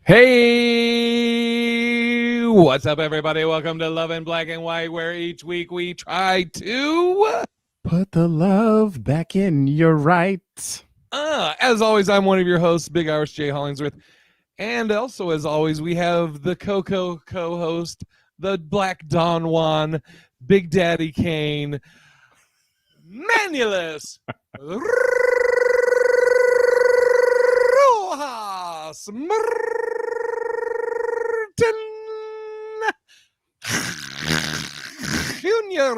Hey, what's up, everybody? Welcome to Love in Black and White, where each week we try to put the love back in your right. As always, I'm one of your hosts, Big Irish Jay Hollingsworth, and also, as always, we have the Coco co-host, the Black Don Juan, Big Daddy Kane, Manulus Rojas Junior.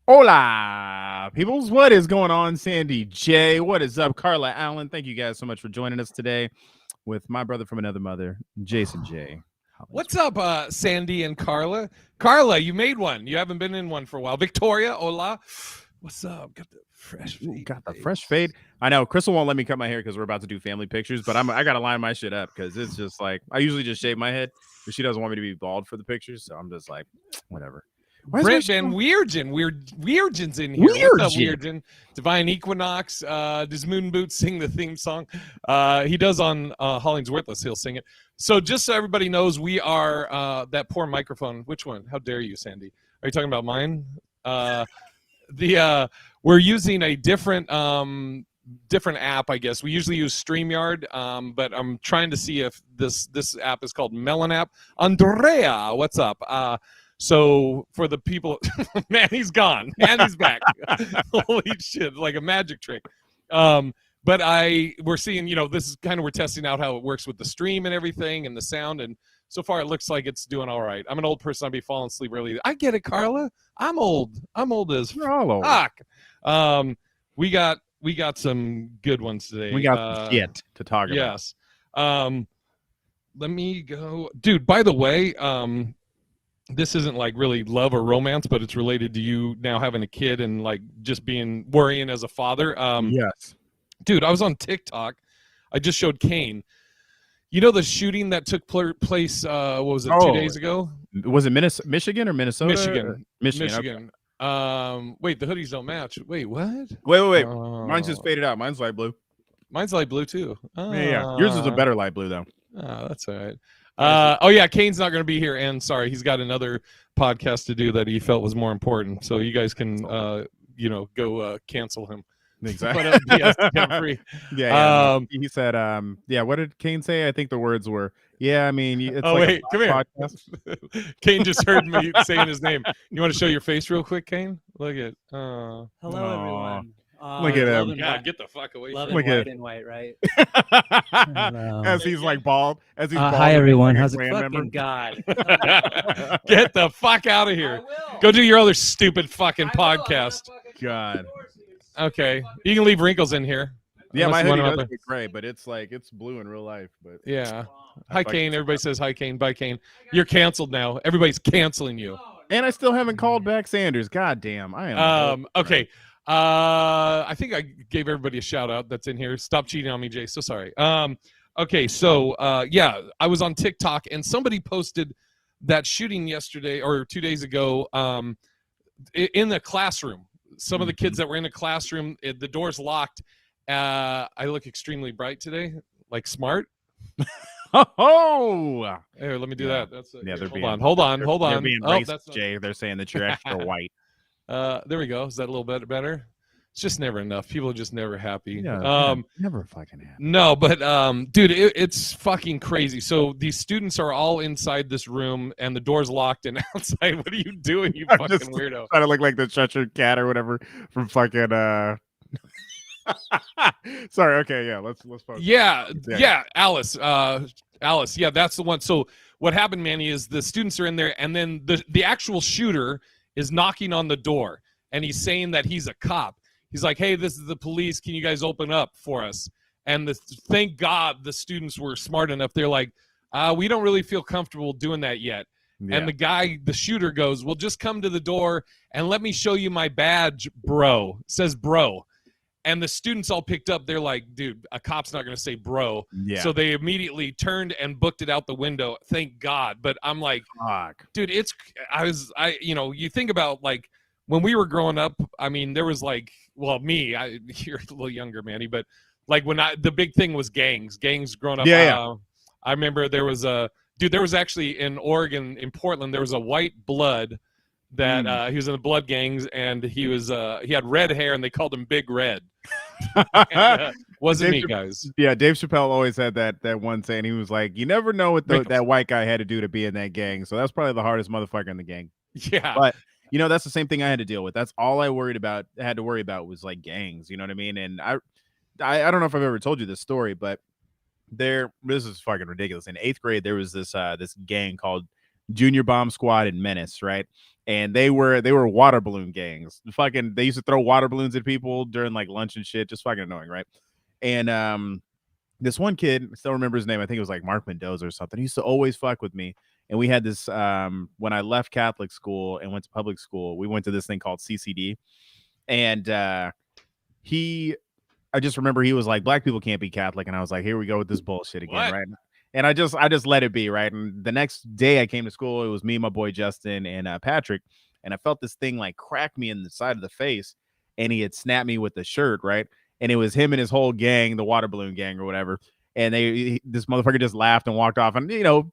Hola, peoples. What is going on? Sandy J. What is up? Carla Allen. Thank you guys so much for joining us today with my brother from another mother, Jason J. What's up, Sandy and Carla? Carla, you made one. You haven't been in one for a while. Victoria, hola. What's up? Got the fresh fade. Got the fresh fade. I know Crystal won't let me cut my hair because we're about to do family pictures, but I got to line my shit up because it's just like I usually just shave my head, but she doesn't want me to be bald for the pictures, so I'm just like, whatever. Brett Van Weirdgen's in here. What's up, Weirdgen? Divine Equinox. Does Moon Boots sing the theme song? He does on Hollingsworthless. He'll sing it. So just so everybody knows, we are that poor microphone. Which one? How dare you, Sandy? Are you talking about mine? We're using a different app, I guess. We usually use StreamYard, but I'm trying to see if this app is called Melon App. Andrea, what's up? So for the people, man, he's gone. Man, he's back. Holy shit, like a magic trick. But we're seeing, this is kind of, we're testing out how it works with the stream and everything and the sound. And so far it looks like it's doing all right. I'm an old person. I'll be falling asleep early. I get it, Carla. I'm old. I'm old as We're all old. fuck. We got some good ones today. We got shit to talk about. Yes. Let me go. Dude, by the way, this isn't like really love or romance, but it's related to you now having a kid and like just worrying as a father. Yes. Dude, I was on TikTok. I just showed Kane. You know the shooting that took place, what was it, 2 days ago? Was it Michigan or Minnesota? Michigan. Okay. Wait, the hoodies don't match. Wait, what? Wait. Mine's just faded out. Mine's light blue. Mine's light blue too. Yeah. Yours is a better light blue though. Oh, that's all right. Kane's not going to be here, and sorry, he's got another podcast to do that he felt was more important. So you guys can, go cancel him. Exactly. But free. Yeah. He said, what did Kane say? I think the words were, yeah, I mean, it's wait, come here. Kane just heard me saying his name. You want to show your face real quick, Kane? Look at Hello, everyone. Look at him. God, get the fuck away from me. Love and white, right? As he's like bald. Hi, everyone. How's it fucking God. Get the fuck out of here. Go do your other stupid fucking podcast. God. Okay. You can leave wrinkles in here. Yeah, my hoodie does get gray, but it's like it's blue in real life. But yeah. Hi, Kane. Everybody says hi, Kane. Bye, Kane. You're canceled now. Everybody's canceling you. And I still haven't called back Sanders. God damn. I am. Okay. I think I gave everybody a shout out that's in here. Stop cheating on me, Jay. So sorry. Okay. So, I was on TikTok and somebody posted that shooting yesterday or 2 days ago in the classroom. Some of the kids that were in the classroom, the door's locked. I look extremely bright today, like smart. Oh, here, let me do that. That's hold on. They're being racist, Jay. They're saying that you're extra white. There we go. Is that a little bit better? It's just never enough. People are just never happy. Yeah, never fucking happy. No, but dude, it's fucking crazy. So these students are all inside this room and the door's locked and outside. What are you doing, you fucking weirdo? Trying to look like the Cheshire Cat or whatever from fucking Sorry, okay, yeah, let's focus. Yeah, Alice. Alice, yeah, that's the one. So what happened, Manny, is the students are in there and then the actual shooter is knocking on the door and he's saying that he's a cop. He's like, hey, this is the police. Can you guys open up for us? And thank God the students were smart enough. They're like, we don't really feel comfortable doing that yet. Yeah. And the shooter goes, well, just come to the door and let me show you my badge, bro. It says bro. And the students all picked up. They're like, dude, a cop's not going to say bro. Yeah. So they immediately turned and booked it out the window. Thank God. But I'm like, fuck. Dude, you think about like when we were growing up, I mean, there was like, well, you're a little younger, Manny, but like when the big thing was gangs growing up. I remember there was actually in Oregon, in Portland, there was a white blood that he was in the blood gangs, and he had red hair, and they called him Big Red. And, wasn't me, guys. Yeah, Dave Chappelle always had that one saying. He was like, "You never know what that white guy had to do to be in that gang." So that's probably the hardest motherfucker in the gang. Yeah, but that's the same thing I had to deal with. That's all I had to worry about was like gangs. You know what I mean? And I don't know if I've ever told you this story, but this is fucking ridiculous. In 8th grade, there was this gang called Junior Bomb Squad and Menace, right? And they were water balloon gangs. They used to throw water balloons at people during like lunch and shit. Just fucking annoying, right? And this one kid, I still remember his name. I think it was like Mark Mendoza or something. He used to always fuck with me. And we had this when I left Catholic school and went to public school, we went to this thing called CCD. And I just remember he was like, black people can't be Catholic. And I was like, here we go with this bullshit again, right? And I just let it be, right? And the next day I came to school, it was me, my boy Justin, and Patrick. And I felt this thing like crack me in the side of the face. And he had snapped me with the shirt, right? And it was him and his whole gang, the water balloon gang or whatever. And this motherfucker just laughed and walked off. And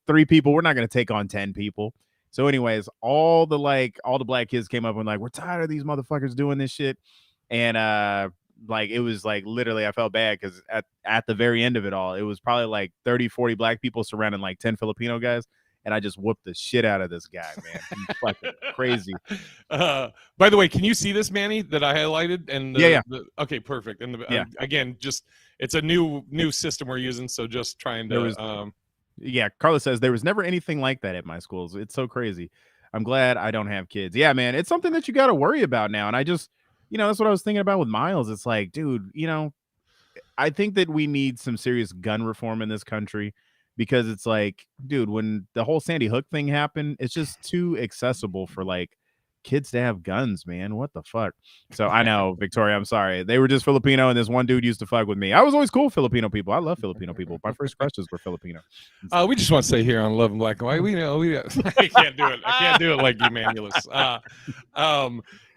3 people, we're not gonna take on 10 people. So, anyways, all the black kids came up and like, we're tired of these motherfuckers doing this shit. And it was like literally I felt bad because at the very end of it all, it was probably like 30, 40 black people surrounding like 10 Filipino guys. And I just whooped the shit out of this guy, man. He's fucking crazy. By the way, can you see this, Manny, that I highlighted? And okay, perfect. And again, just it's a new system we're using, so just trying to. Carlos says there was never anything like that at my schools. It's so crazy. I'm glad I don't have kids. Yeah, man, it's something that you got to worry about now. And I just, that's what I was thinking about with Miles. It's like, dude, I think that we need some serious gun reform in this country. Because it's like, dude, when the whole Sandy Hook thing happened, it's just too accessible for like kids to have guns, man. What the fuck? So I know, Victoria, I'm sorry. They were just Filipino, and this one dude used to fuck with me. I was always cool with Filipino people. I love Filipino people. My first crushes were Filipino. We just want to say here on Love and Black and White, we I can't do it. I can't do it like you, Manulus.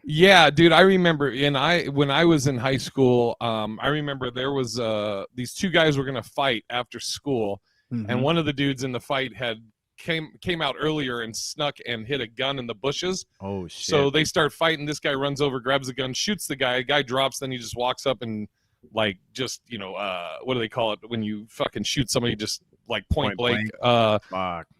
Yeah, dude, I remember when I was in high school, I remember there was these 2 guys were gonna fight after school. Mm-hmm. And one of the dudes in the fight had came out earlier and snuck and hit a gun in the bushes. Oh shit. So they start fighting. This guy runs over, grabs the gun, shoots the guy. The guy drops, then he just walks up and like just what do they call it when you fucking shoot somebody just like point blank?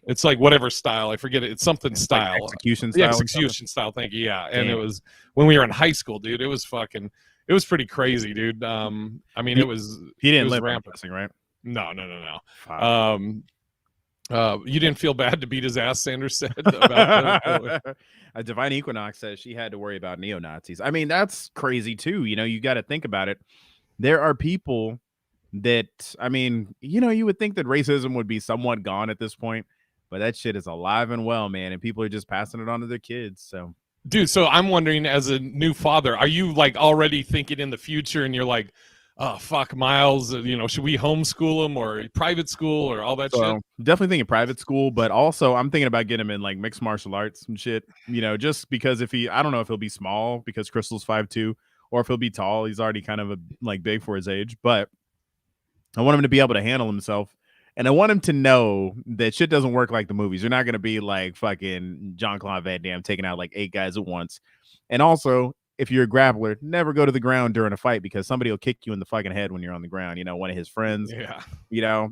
It's like whatever style. I forget it. It's something style. Like execution style. Yeah, execution style. Thank you. Yeah. And it was when we were in high school, dude. It was pretty crazy, dude. I mean, he didn't live rampant, right? No. You didn't feel bad to beat his ass, Sanders said. About A Divine Equinox says she had to worry about neo-Nazis. I mean, that's crazy too. You got to think about it. There are people that, I mean, you would think that racism would be somewhat gone at this point, but that shit is alive and well, man. And people are just passing it on to their kids. So, dude, so I'm wondering, as a new father, are you like already thinking in the future and you're like, oh, fuck, Miles, should we homeschool him or private school or all that shit? Definitely thinking private school, but also I'm thinking about getting him in like mixed martial arts and shit, just because I don't know if he'll be small because Crystal's 5'2", or if he'll be tall. He's already kind of like big for his age, but I want him to be able to handle himself. And I want him to know that shit doesn't work like the movies. You're not going to be like fucking Jean-Claude Van Damme taking out like 8 guys at once. And also, if you're a grappler, never go to the ground during a fight because somebody will kick you in the fucking head when you're on the ground. One of his friends. Yeah.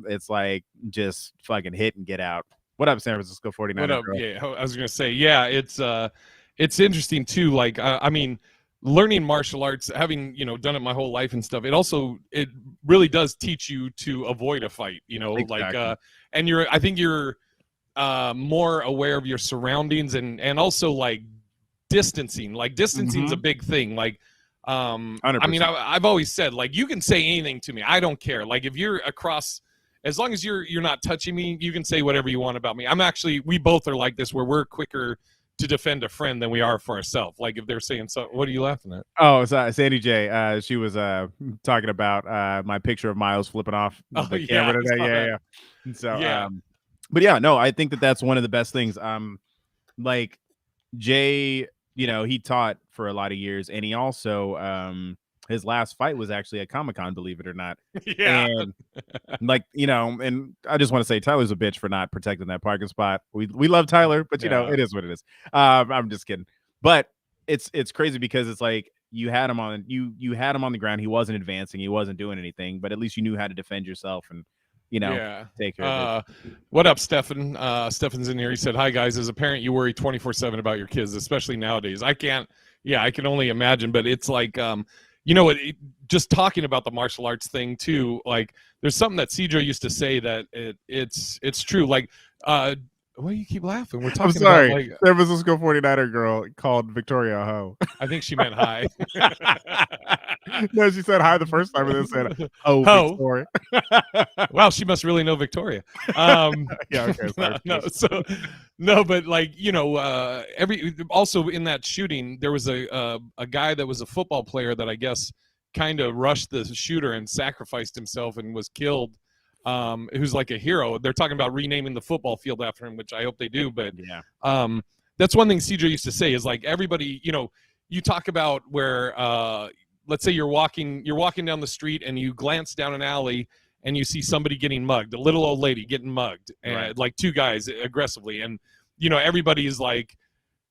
It's like just fucking hit and get out. What up, San Francisco 49ers? What up? Yeah, I was gonna say, yeah, it's interesting too. Like, I mean, learning martial arts, having done it my whole life and stuff. It really does teach you to avoid a fight. Exactly. Like, and I think you're more aware of your surroundings and also like distancing. Like distancing is a big thing. Like, I mean, I've always said, like, you can say anything to me. I don't care. Like, if you're across, as long as you're not touching me, you can say whatever you want about me. We both are like this, where we're quicker to defend a friend than we are for ourselves. Like, if they're saying so, what are you laughing at? Oh, sorry, Sandy J. She was talking about my picture of Miles flipping off the camera today. Yeah. And so, but yeah, no, I think that's one of the best things. Like Jay, he taught for a lot of years, and he also his last fight was actually at Comic-Con, believe it or not. Yeah. And like, and I just want to say Tyler's a bitch for not protecting that parking spot. We love Tyler, but it is what it is. I'm just kidding. But it's crazy because it's like you had him on the ground. He wasn't advancing, he wasn't doing anything, but at least you knew how to defend yourself and take care of it. What up, Stefan? Stefan's in here. He said, "Hi guys, as a parent, you worry 24/7 about your kids, especially nowadays. I can only imagine, but it's like just talking about the martial arts thing too, like there's something that Cedro used to say that it's true. Like, why do you keep laughing? We're talking about like San Francisco 49er girl called Victoria a hoe. I think she meant hi. No, she said hi the first time and then said ho. Victoria. Wow, she must really know Victoria. Yeah, okay. Sorry. But like also in that shooting there was a guy that was a football player that I guess kind of rushed the shooter and sacrificed himself and was killed. Who's like a hero. They're talking about renaming the football field after him, which I hope they do. But that's one thing Cedro used to say is like everybody, you talk about where let's say you're walking down the street and you glance down an alley and you see somebody getting mugged, a little old lady getting mugged, and like two guys aggressively, and everybody is like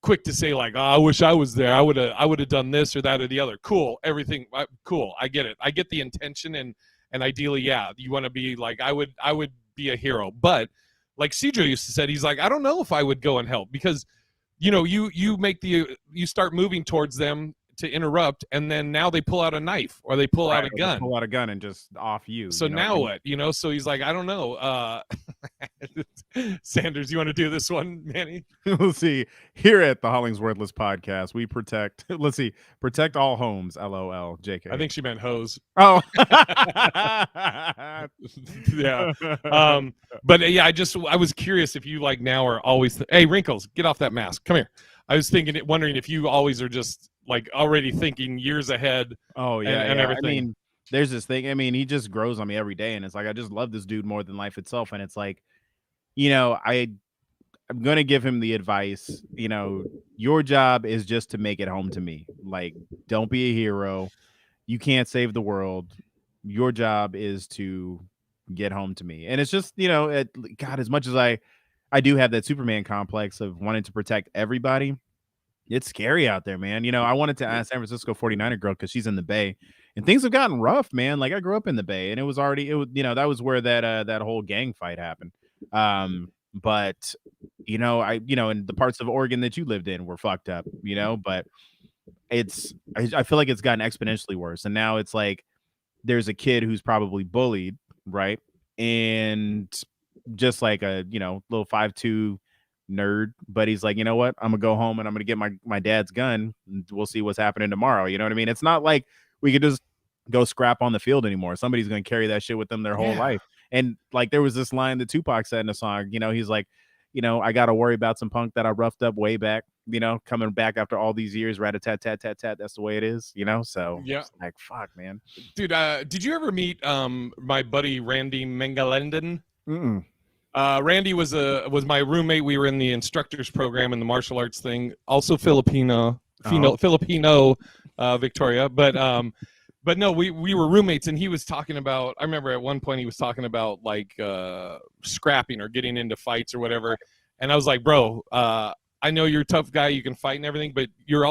quick to say like, oh, I wish I was there. I would have done this or that or the other. Cool, everything cool. I get it. I get the intention and ideally, you want to be like, I would be a hero. But like Cedro used to say, he's like, I don't know if I would go and help because, you start moving towards them to interrupt, and then now they pull out a knife or they pull out a gun. Pull out a gun and just off you. So now what? So he's like, I don't know. Sanders, you want to do this one, Manny? We'll see. Here at the Hollingsworthless podcast, we protect all homes. LOL. JK. I think she meant hose. Oh. Yeah. But I was curious if you like now are always hey, Wrinkles, get off that mask. Come here. I was wondering if you always are just like already thinking years ahead. Oh yeah, and everything. I mean, there's this thing. I mean, he just grows on me every day, and it's like I just love this dude more than life itself. And it's like, I'm gonna give him the advice. Your job is just to make it home to me. Like, don't be a hero. You can't save the world. Your job is to get home to me. And it's just, God, as much as I do have that Superman complex of wanting to protect everybody, it's scary out there, man. I wanted to ask San Francisco 49er girl because she's in the Bay, and things have gotten rough, man. Like I grew up in the Bay, and it was that was where that whole gang fight happened. But in the parts of Oregon that you lived in were fucked up, but I feel like it's gotten exponentially worse, and now it's like there's a kid who's probably bullied, right? And just like a little 5'2" nerd, but he's like, you know what, I'm gonna go home and I'm gonna get my dad's gun and we'll see what's happening tomorrow. You know what I mean? It's not like we could just go scrap on the field anymore. Somebody's gonna carry that shit with them their whole life. And like there was this line that Tupac said in a song, he's like, I gotta worry about some punk that I roughed up way back, coming back after all these years, rat-a-tat-tat-tat-tat, that's the way it is, so yeah, like fuck, man. Dude, did you ever meet my buddy Randy Mengalenden? Mm-mm. Randy was my roommate. We were in the instructors program in the martial arts thing. Also Filipino, Victoria. But no, we were roommates, and he was talking about. I remember at one point he was talking about like scrapping or getting into fights or whatever. And I was like, bro, I know you're a tough guy, you can fight and everything, but you're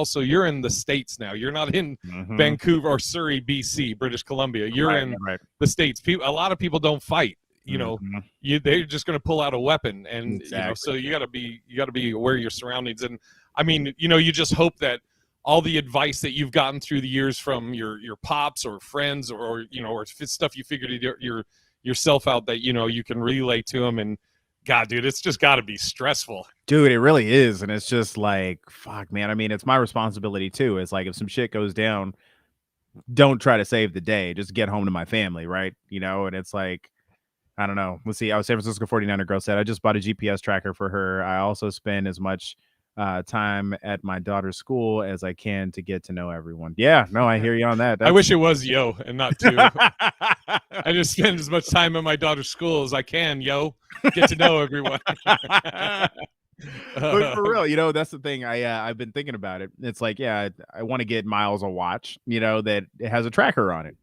in the States now. You're not in Vancouver or Surrey, BC, British Columbia. You're in the States. A lot of people don't fight. They're just going to pull out a weapon, and so you got to be aware of your surroundings. And I mean, you just hope that all the advice that you've gotten through the years from your pops or friends or stuff you figured yourself out that you can relay to them. And God, dude, it's just got to be stressful. Dude, it really is. And it's just like, fuck, man. I mean, it's my responsibility too. It's like if some shit goes down, don't try to save the day. Just get home to my family, right? And it's like, I don't know. Let's see. I was San Francisco 49er girl said, I just bought a GPS tracker for her. I also spend as much time at my daughter's school as I can to get to know everyone. Yeah, no, I hear you on that. I wish it was yo and not two. I just spend as much time at my daughter's school as I can, yo. Get to know everyone. But for real, that's the thing. I've been thinking about it. It's like, yeah, I want to get Miles a watch, that it has a tracker on it,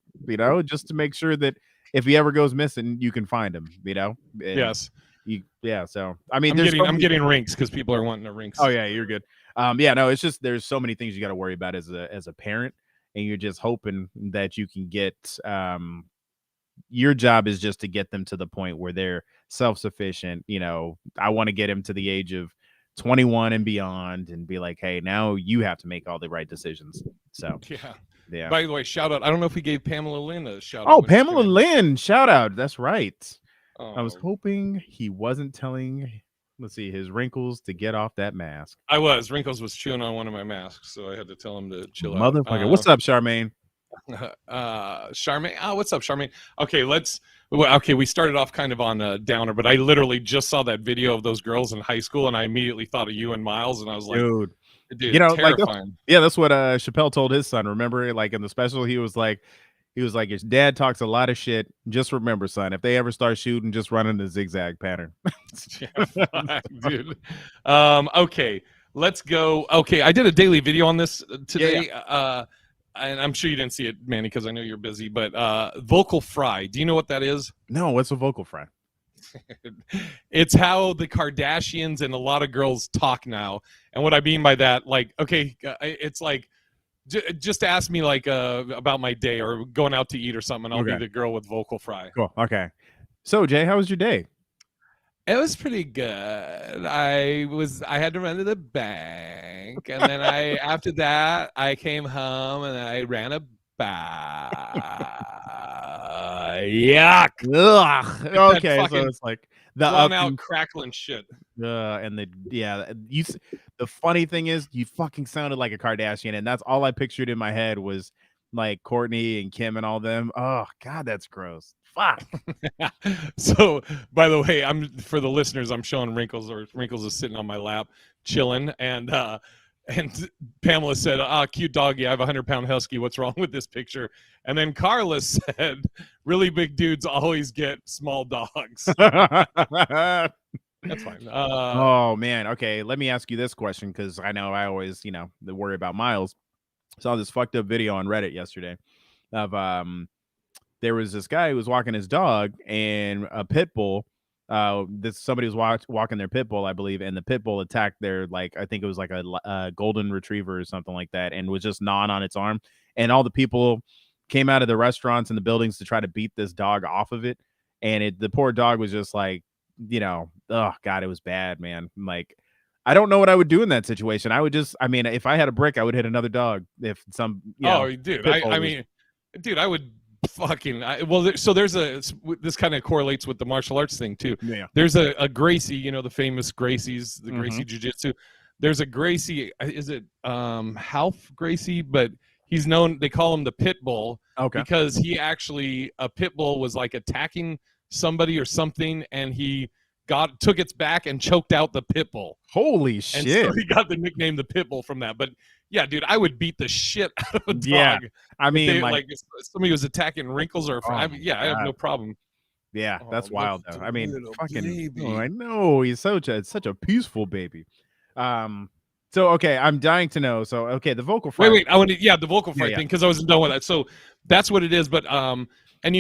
just to make sure that if he ever goes missing, you can find him, and Yes. yeah. So I mean, I'm getting rinks because people are wanting a rinks. Oh yeah, you're good. Yeah, no, it's just there's so many things you got to worry about as a parent, and you're just hoping that you can get your job is just to get them to the point where they're self-sufficient. I want to get him to the age of 21 and beyond and be like, hey, now you have to make all the right decisions. So yeah. By the way, shout out. I don't know if we gave Pamela Lynn a shout out. Oh, Pamela Lynn, shout out. That's right. Oh. I was hoping he wasn't telling, let's see, his wrinkles to get off that mask. Wrinkles was chewing on one of my masks, so I had to tell him to chill out. Motherfucker. What's up, Charmaine? Charmaine. Oh, what's up, Charmaine? Okay, we started off kind of on a downer, but I literally just saw that video of those girls in high school, and I immediately thought of you and Miles, and I was like, dude, terrifying. That's what Chappelle told his son. Remember, like in the special, he was like, his dad talks a lot of shit. Just remember, son, if they ever start shooting, just run in the zigzag pattern. Dude. Okay, let's go. Okay, I did a daily video on this today. Yeah. And I'm sure you didn't see it, Manny, because I know you're busy, but vocal fry. Do you know what that is? No, what's a vocal fry? It's how the Kardashians and a lot of girls talk now. And what I mean by that, like, okay, it's like, just ask me like about my day or going out to eat or something, and I'll be the girl with vocal fry. Cool. Okay. So, Jay, how was your day? It was pretty good. I had to run to the bank, and then after that I came home and I ran a yuck. Ugh. Okay, so it's like the out crackling shit. And the funny thing is, you fucking sounded like a Kardashian, and that's all I pictured in my head was like Courtney and Kim and all them. Oh God, that's gross. Fuck. So, by the way, for the listeners, I'm showing Wrinkles is sitting on my lap, chilling, and Pamela said, cute doggy, I have a 100-pound husky. What's wrong with this picture? And then Carla said, really big dudes always get small dogs. That's fine. Oh man. Okay, let me ask you this question, because I know I always, worry about Miles. Saw this fucked up video on Reddit yesterday of there was this guy who was walking his dog, and a pit bull. Somebody was walking their pit bull, I believe, and the pit bull attacked their, like, I think it was like a golden retriever or something like that, and was just gnawing on its arm. And all the people came out of the restaurants and the buildings to try to beat this dog off of it. And the poor dog was just like, oh God, it was bad, man. Like, I don't know what I would do in that situation. If I had a brick, I would hit another dog. If some, dude, I would so there's this kind of correlates with the martial arts thing too. Yeah. There's a Gracie, the famous Gracies, the Gracie Jiu-Jitsu. There's a Gracie, is it Half Gracie? But he's known, they call him the Pit Bull, because a Pit Bull was like attacking somebody or something, and he took its back and choked out the Pit Bull. Holy shit. And so he got the nickname the Pit Bull from that. But yeah, dude, I would beat the shit out of a dog. Yeah, I mean, like if somebody was attacking Wrinkles or I have no problem. Yeah, that's wild though. I mean, fucking, I know he's such a peaceful baby. So okay, I'm dying to know. So okay, the vocal fry. Wait, the vocal fry thing, because I wasn't done with that. So that's what it is. But and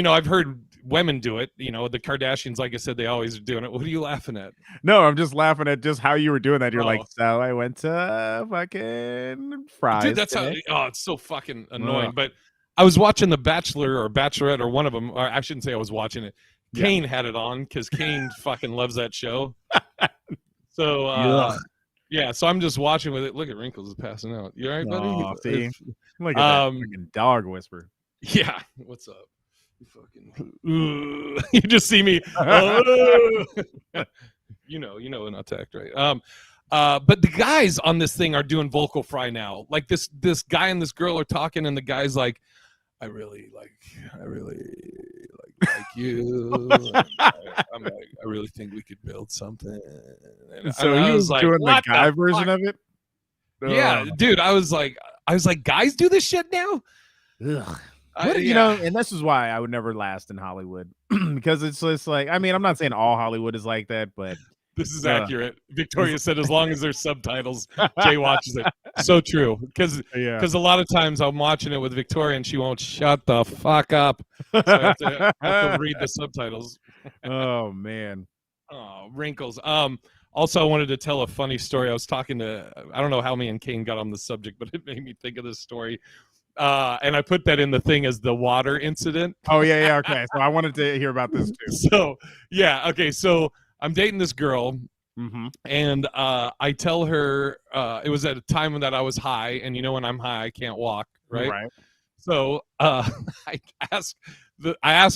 I've heard women do it. The Kardashians, like I said, they always are doing it. What are you laughing at? No, I'm just laughing at just how you were doing that. You're like, so I went to fucking fries. Dude, that's it's so fucking annoying. But I was watching The Bachelor or Bachelorette or one of them, or I shouldn't say I was watching it. Kane had it on because Kane fucking loves that show. So so I'm just watching with it. Look at Wrinkles is passing out. You all right, buddy? See? Look at that fucking dog whisper. Yeah. What's up? You just see me. You know an attack, right? But the guys on this thing are doing vocal fry now. Like this guy and this girl are talking, and the guy's like, I really like you. I'm like, I really think we could build something. So he was like, doing the guy version of it. Yeah, dude. I was like, guys do this shit now. Ugh. And this is why I would never last in Hollywood, because it's just like, I mean, I'm not saying all Hollywood is like that, but This is accurate. Victoria said, as long as there's subtitles, Jay watches it. So true. Because a lot of times I'm watching it with Victoria and she won't shut the fuck up. So I have to read the subtitles. Oh, man. Oh, wrinkles. Also, I wanted to tell a funny story. I was talking to, I don't know how me and Kane got on the subject, but it made me think of this story. And I put that in the thing as the water incident. Oh, yeah. Okay. So I wanted to hear about this too. So, yeah. Okay. So I'm dating this girl. Mm-hmm. And I tell her it was at a time that I was high, and when I'm high, I can't walk, right? So I ask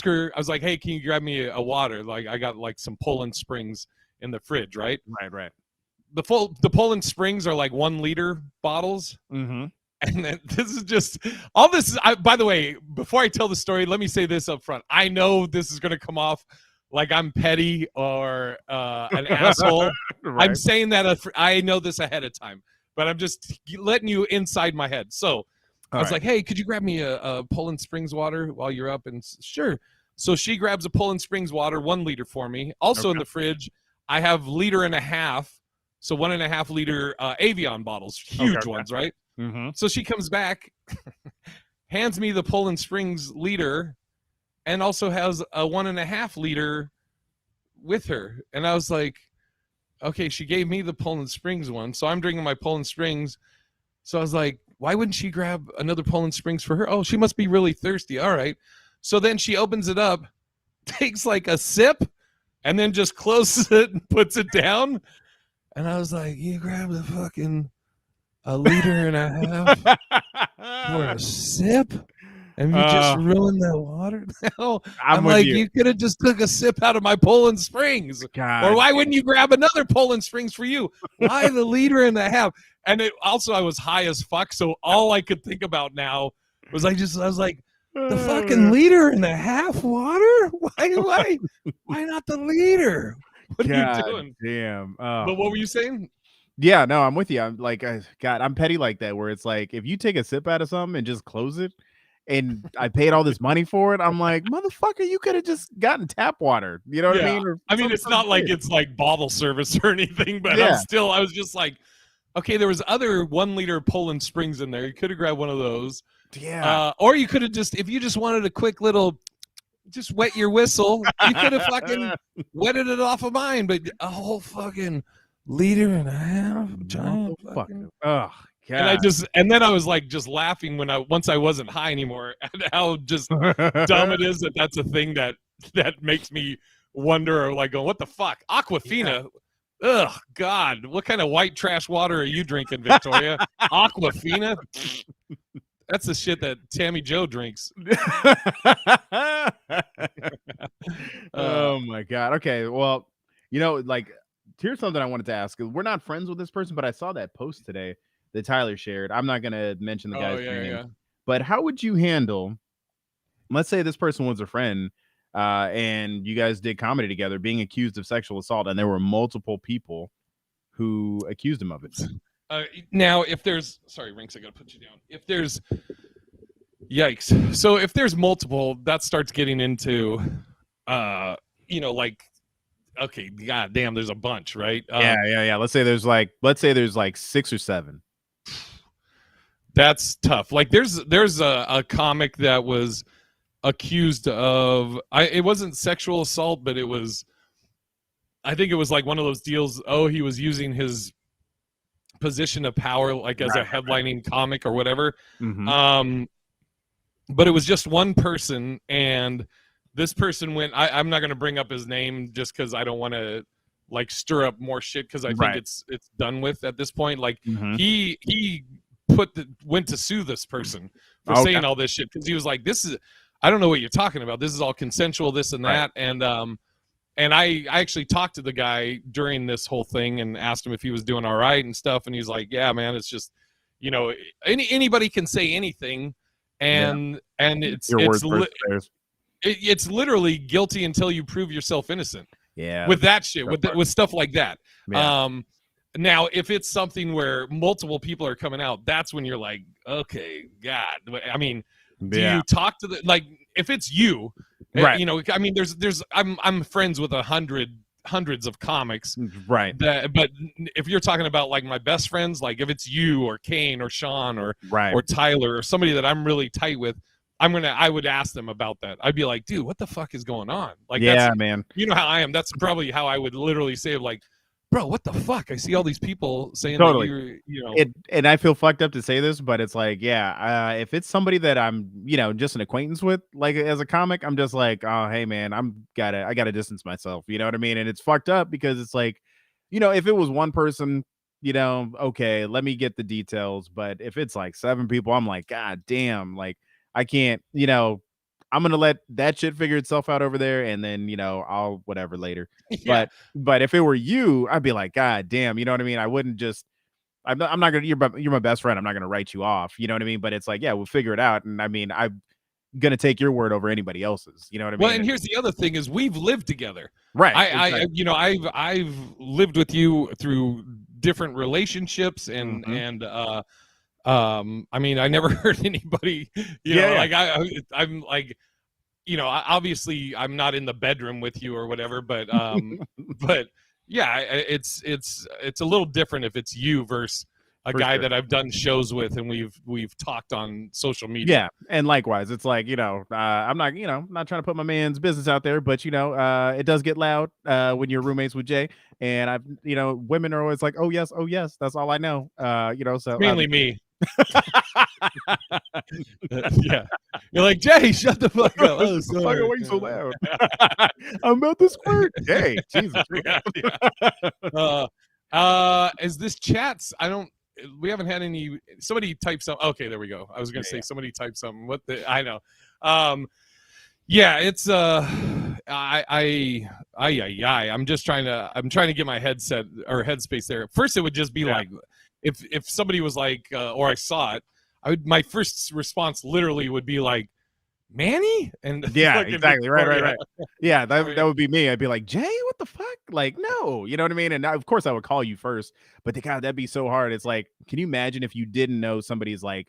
her. I was like, "Hey, can you grab me a water? Like, I got like some Poland Springs in the fridge, right?" Right. The Poland Springs are like 1 liter bottles. Mm-hmm. And then this is just all this is. By the way, before I tell the story, let me say this up front. I know this is going to come off like I'm petty or an asshole. Right. I'm saying that I know this ahead of time, but I'm just letting you inside my head. So I was like, hey, could you grab me a Poland Springs water while you're up? And sure. So she grabs a Poland Springs water, 1 liter for me. Also in the fridge, I have 1.5 liters. So 1.5 liter Avion bottles, huge ones, right? Mm-hmm. So she comes back, hands me the Poland Springs liter, and also has a 1.5 liter with her. And I was like, okay, she gave me the Poland Springs one. So I'm drinking my Poland Springs. So I was like, why wouldn't she grab another Poland Springs for her? Oh, she must be really thirsty. All right. So then she opens it up, takes like a sip, and then just closes it and puts it down. And I was like, you grab the fucking 1.5 liters for a sip? And you just ruined that water now? I'm like, you could have just took a sip out of my Poland Springs. God. Or why wouldn't you grab another Poland Springs for you? Why the 1.5 liters? And it also, I was high as fuck, so all I could think about now was I was like, the fucking 1.5 liters water? Why not the liter? What are you doing? Damn. But what were you saying? Yeah, no, I'm with you. I'm like, God, I'm petty like that, where it's like, if you take a sip out of something and just close it, and I paid all this money for it, I'm like, motherfucker, you could have just gotten tap water. You know what I mean? I mean, it's not like it's like bottle service or anything, but I was just like, okay, there was other 1 liter Poland Springs in there. You could have grabbed one of those. Yeah. Or you could have if you just wanted a quick little, just wet your whistle, you could have fucking wetted it off of mine, but a whole fucking 1.5 liter, giant fucking. Oh, God. And then I was like just laughing once I wasn't high anymore at how just dumb it is that's a thing that makes me wonder, or like, going, what the fuck? Aquafina. Yeah. Ugh, God, what kind of white trash water are you drinking, Victoria? Aquafina? That's the shit that Tammy Joe drinks. Oh my God. Okay, well, like, here's something I wanted to ask. We're not friends with this person, but I saw that post today that Tyler shared. I'm not gonna mention the guy's name, but how would you handle, let's say this person was a friend, and you guys did comedy together, being accused of sexual assault, and there were multiple people who accused him of it? Now, if there's, sorry, Rinks, I gotta put you down. If there's, yikes. So if there's multiple, that starts getting into, like, okay, god damn, there's a bunch, right? Yeah. Let's say there's like 6 or 7. That's tough. Like there's a comic that was accused of, it wasn't sexual assault, but I think it was like one of those deals. Oh, he was using his position of power, like as a headlining comic or whatever. Mm-hmm. But it was just one person, and this person went, I'm not going to bring up his name just because I don't want to like stir up more shit, because I think it's done with at this point. Like he went to sue this person for saying all this shit, because he was like, I don't know what you're talking about. This is all consensual, this and that. And I actually talked to the guy during this whole thing and asked him if he was doing all right and stuff. And he's like, yeah, man, it's just, anybody can say anything. And it's literally guilty until you prove yourself innocent. Yeah. With that shit, with stuff like that. Yeah. Now, if it's something where multiple people are coming out, that's when you're like, okay, God. I mean, do you talk to if it's you, right? I mean, I'm friends with 100 hundreds of comics, right? But if you're talking about like my best friends, like if it's you or Kane or Sean or Tyler or somebody that I'm really tight with, I would ask them about that. I'd be like, dude, what the fuck is going on? Like, yeah, man. You know how I am. That's probably how I would literally say, like, bro, what the fuck? I see all these people saying totally. that you know. And I feel fucked up to say this, but it's like, yeah, if it's somebody that I'm, just an acquaintance with, like as a comic, I'm just like, oh, hey man, I gotta distance myself. You know what I mean? And it's fucked up because it's like, if it was one person, okay, let me get the details. But if it's like 7 people, I'm like, God damn, like I can't, I'm gonna let that shit figure itself out over there, and then I'll whatever later. Yeah. But if it were you, I'd be like, God damn, you know what I mean? I wouldn't just. I'm not gonna. You're my best friend. I'm not gonna write you off. You know what I mean? But it's like, yeah, we'll figure it out. And I mean, I'm gonna take your word over anybody else's. You know what I mean? Well, and here's the other thing: is we've lived together, right? I've lived with you through different relationships, and I mean, I never hurt anybody. Like I'm like, obviously I'm not in the bedroom with you or whatever, but but yeah, it's a little different if it's you versus a guy that I've done shows with and we've talked on social media. Yeah, and likewise, it's like I'm not trying to put my man's business out there, but it does get loud when you're roommates with Jay, and I've women are always like, oh yes, that's all I know. So mainly me. Yeah, you're like, Jay, shut the fuck up. Oh, sorry. Why are you so loud? I'm about to squirt. Jay, Jesus. Is this chats? We haven't had any. Somebody type something. Okay, there we go. I was gonna say somebody type something. I know. Yeah, it's I'm just trying to get my headset or headspace there. First, it would just be like, if somebody was like, or I saw it, my first response literally would be like, Manny? And yeah, exactly. Right. Yeah, that would be me. I'd be like, Jay, what the fuck? Like, no, you know what I mean? And of course I would call you first, but God, that'd be so hard. It's like, can you imagine if you didn't know somebody's like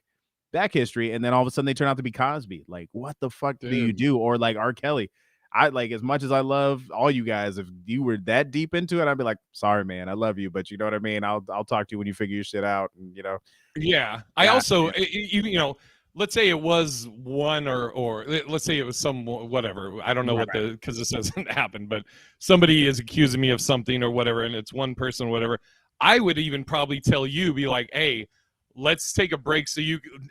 back history and then all of a sudden they turn out to be Cosby? Like, what the fuck do you do? Or like R. Kelly. I like, as much as I love all you guys, if you were that deep into it, I'd be like, sorry, man, I love you, but you know what I mean? I'll talk to you when you figure your shit out. And Yeah. I also, let's say it was one or let's say it was some whatever. I don't know because this hasn't happened, but somebody is accusing me of something or whatever, and it's one person or whatever. I would even probably tell you, be like, hey, let's take a break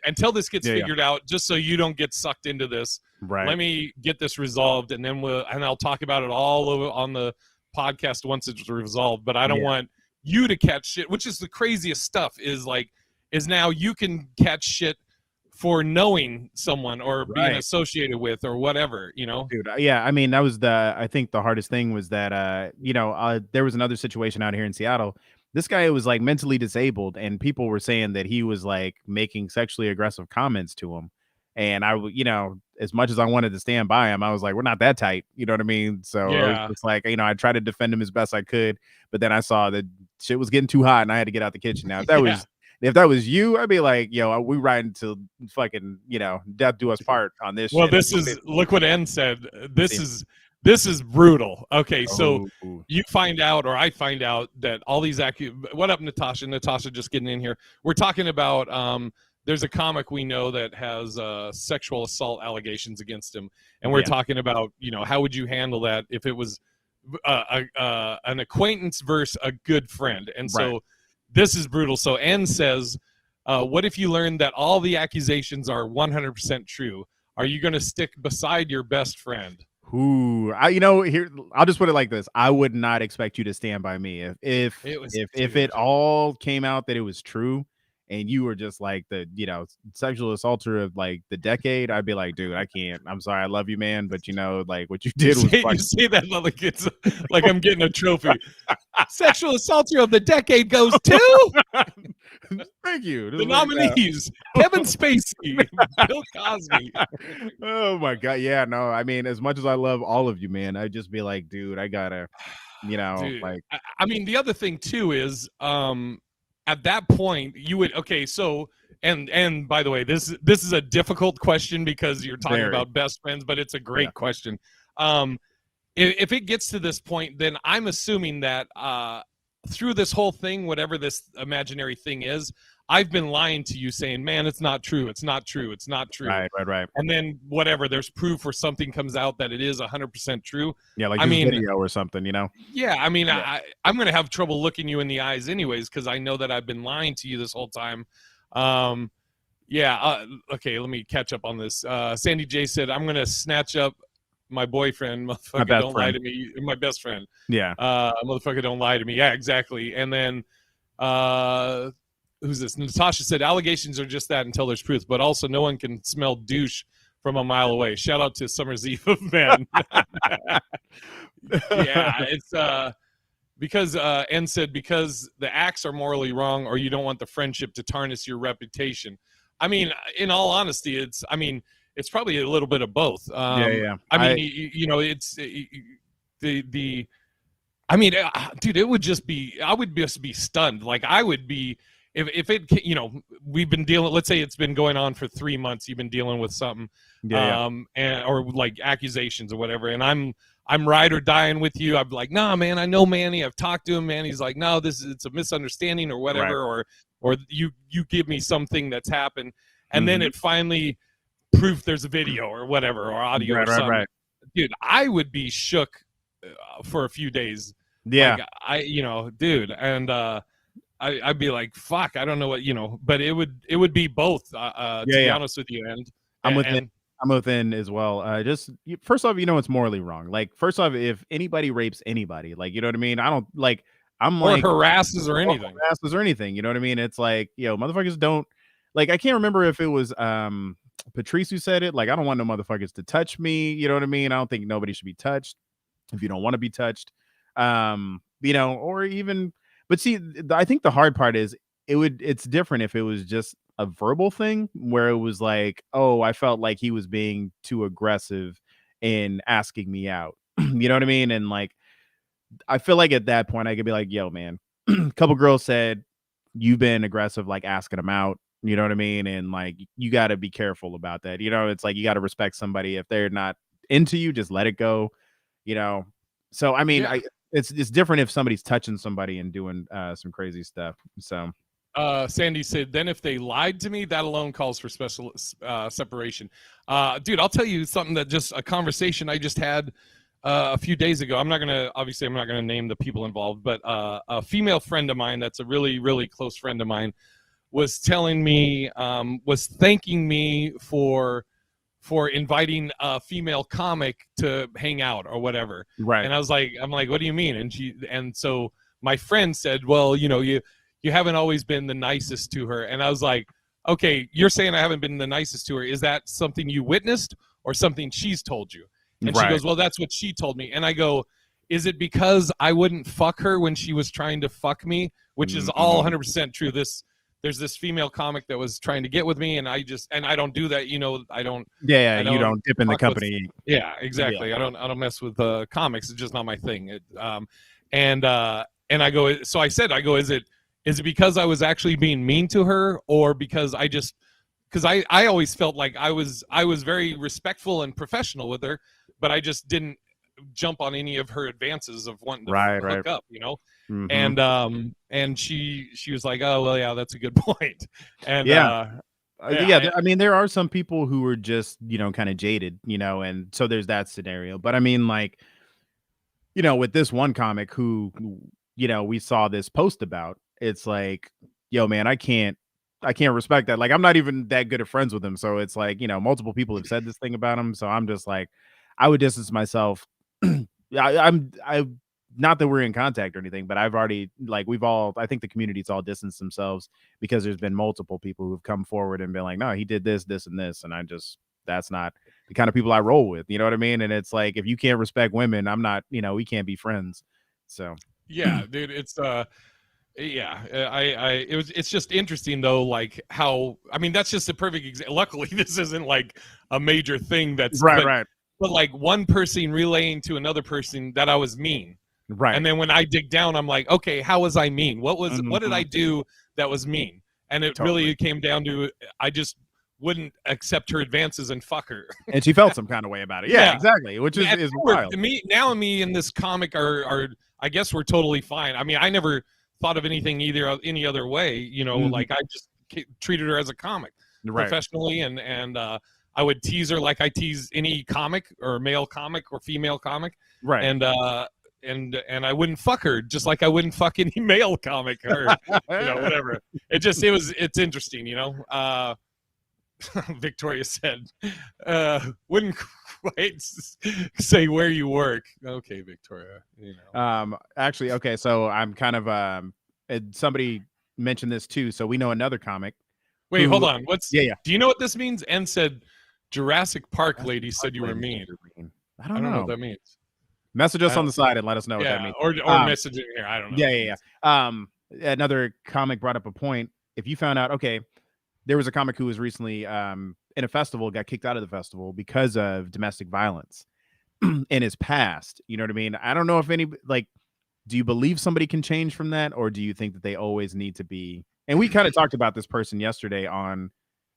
until this gets figured out, just so you don't get sucked into this. Right. Let me get this resolved, and then I'll talk about it all over on the podcast once it's resolved. But I don't want you to catch shit, which is the craziest stuff. Is now you can catch shit for knowing someone or being associated with or whatever, Dude, yeah, I mean, that was I think the hardest thing was that there was another situation out here in Seattle. This guy was like mentally disabled, and people were saying that he was like making sexually aggressive comments to him. And I, as much as I wanted to stand by him, I was like, we're not that tight. You know what I mean? So it's like, I tried to defend him as best I could, but then I saw that shit was getting too hot and I had to get out the kitchen. Now, if that was you, I'd be like, yo, we riding till fucking, death do us part on this. Well, shit. Look what N said. This is brutal. Okay, so you find out, or I find out, that all these what up, Natasha? Natasha just getting in here. We're talking about there's a comic we know that has sexual assault allegations against him, and we're talking about, how would you handle that if it was an acquaintance versus a good friend? And so this is brutal. So N says, what if you learn that all the accusations are 100% true? Are you going to stick beside your best friend? Here, I'll just put it like this. I would not expect you to stand by me if it all came out that it was true and you were just like the, sexual assaulter of like the decade. I'd be like, dude, I can't. I'm sorry. I love you, man. But like what you did was you say that like it's like I'm getting a trophy. Sexual assaulter of the decade goes to thank you. The nominees: Kevin Spacey, Bill Cosby. Oh my God. Yeah, no, I mean, as much as I love all of you, man, I'd just be like, dude, I gotta, Dude, like. I mean, the other thing too is, at that point, you would so. And by the way, this is a difficult question because you're talking about best friends, but it's a great question. if it gets to this point, then I'm assuming that through this whole thing, whatever this imaginary thing is, I've been lying to you saying, man, it's not true. It's not true. It's not true. Right. And then whatever, there's proof or something comes out that it is 100% true. Yeah, like this video or something, you know? Yeah, I mean, yeah. I'm going to have trouble looking you in the eyes anyways, because I know that I've been lying to you this whole time. Okay, let me catch up on this. Sandy J said, I'm going to snatch up my boyfriend. Motherfucker, don't lie to me. My best friend. Yeah. Motherfucker, don't lie to me. Yeah, exactly. And then who's this? Natasha said, allegations are just that until there's proof, but also no one can smell douche from a mile away. Shout out to Summer's Eve of Men. Yeah, it's because N said, because the acts are morally wrong, or you don't want the friendship to tarnish your reputation. I mean, in all honesty, it's probably a little bit of both. Yeah. I mean, it's the I mean, dude, it would just be, I would just be stunned. Like I would be, if it, we've been dealing, let's say it's been going on for 3 months, you've been dealing with something, or like accusations or whatever. And I'm ride or dying with you. I'm like, nah, man, I know Manny. I've talked to him, man. He's like, no, it's a misunderstanding or whatever. Right. Or you give me something that's happened. And then it finally proof there's a video or whatever, or audio or something. Right. Dude, I would be shook for a few days. Yeah. Like, dude. And, I'd be like, fuck, I don't know what, but it would be both, to be honest with you. And I'm within as well. Just first off, it's morally wrong. Like, first off, if anybody rapes anybody, like, you know what I mean? I don't like, I'm or like harasses or anything. You know what I mean? It's like, motherfuckers don't, like, I can't remember if it was Patrice who said it. Like, I don't want no motherfuckers to touch me. You know what I mean? I don't think nobody should be touched if you don't want to be touched. Or even, but see, I think the hard part is it's different if it was just a verbal thing where it was like, oh, I felt like he was being too aggressive in asking me out. You know what I mean? And like, I feel like at that point I could be like, yo, man, a couple girls said you've been aggressive, like asking them out. You know what I mean? And like, you got to be careful about that. It's like, you got to respect somebody. If they're not into you, just let it go. So, I mean, it's different if somebody's touching somebody and doing some crazy stuff. So Sandy said, then if they lied to me, that alone calls for special separation. Dude, I'll tell you something, that just a conversation I just had a few days ago. I'm not going to name the people involved, but a female friend of mine that's a really, really close friend of mine was telling me, was thanking me for inviting a female comic to hang out or whatever. Right. And I'm like, what do you mean? And so my friend said, well, you haven't always been the nicest to her. And I was like, okay, you're saying I haven't been the nicest to her. Is that something you witnessed or something she's told you? And she goes, well, that's what she told me. And I go, is it because I wouldn't fuck her when she was trying to fuck me? Which is all 100% true. There's this female comic that was trying to get with me, and I don't do that. I don't. Yeah, you don't dip in the company. Yeah, exactly. Yeah. I don't mess with comics. It's just not my thing. And I go. So I said, is it because I was actually being mean to her, or because I always felt like I was very respectful and professional with her, but I just didn't jump on any of her advances of wanting to hook up, and she was like, oh well, yeah, that's a good point. And I mean, there are some people who are just kind of jaded, and so there's that scenario. But I mean, like, with this one comic who we saw this post about, it's like, yo, man, I can't respect that. Like, I'm not even that good of friends with him, so it's like, multiple people have said this thing about him, so I'm just like, I would distance myself. I'm not that we're in contact or anything, but I've already, like, I think the community's all distanced themselves because there's been multiple people who've come forward and been like, no, he did this, this, and this. And that's not the kind of people I roll with. You know what I mean? And it's like, if you can't respect women, I'm not, we can't be friends. So, yeah, dude, it's, it's just interesting though, like how, I mean, that's just a perfect example. Luckily, this isn't like a major thing that's right. But like one person relaying to another person that I was mean. Right. And then when I dig down, I'm like, okay, how was I mean? What did I do that was mean? And it really came down to, I just wouldn't accept her advances and fuck her. And she felt some kind of way about it. Yeah, exactly. Which is wild. Me and this comic are I guess we're totally fine. I mean, I never thought of anything any other way, you know, like I just treated her as a comic professionally, and I would tease her like I tease any comic or male comic or female comic, right? And I wouldn't fuck her just like I wouldn't fuck any male comic or whatever. It's interesting, you know. Victoria said, wouldn't quite say where you work. Okay, Victoria. You know. Actually, okay, so I'm kind of somebody mentioned this too. So we know another comic. Wait, hold on. Yeah. Do you know what this means? And said Jurassic Park lady said you were mean. I don't know what that means. Message us on the side and let us know what that means. Or message it here. I don't know. Yeah. Another comic brought up a point. If you found out, okay, there was a comic who was recently in a festival, got kicked out of the festival because of domestic violence in his past. You know what I mean? I don't know if do you believe somebody can change from that, or do you think that they always need to be? And we kind of talked about this person yesterday on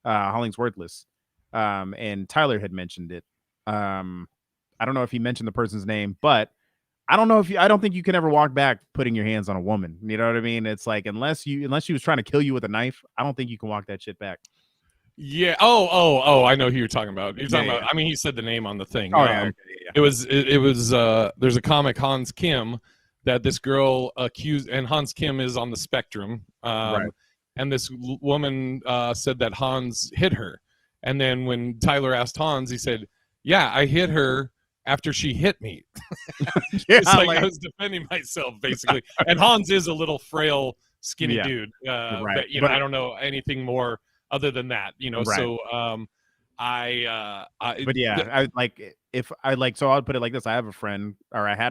Hollingsworthless, and Tyler had mentioned it. I don't know if he mentioned the person's name, but I don't think you can ever walk back putting your hands on a woman. You know what I mean? It's like, unless she was trying to kill you with a knife, I don't think you can walk that shit back. Yeah. Oh, I know who you're talking about. You're talking about, I mean, he said the name on the thing. Oh, yeah. It was there's a comic, Hans Kim, that this girl accused, and Hans Kim is on the spectrum. Right. And this woman said that Hans hit her. And then when Tyler asked Hans, he said, yeah, I hit her after she hit me. It's like I was defending myself, basically. And Hans is a little frail, skinny dude. Right. But I don't know anything more other than that, you know. Right. So so I'll put it like this. I had a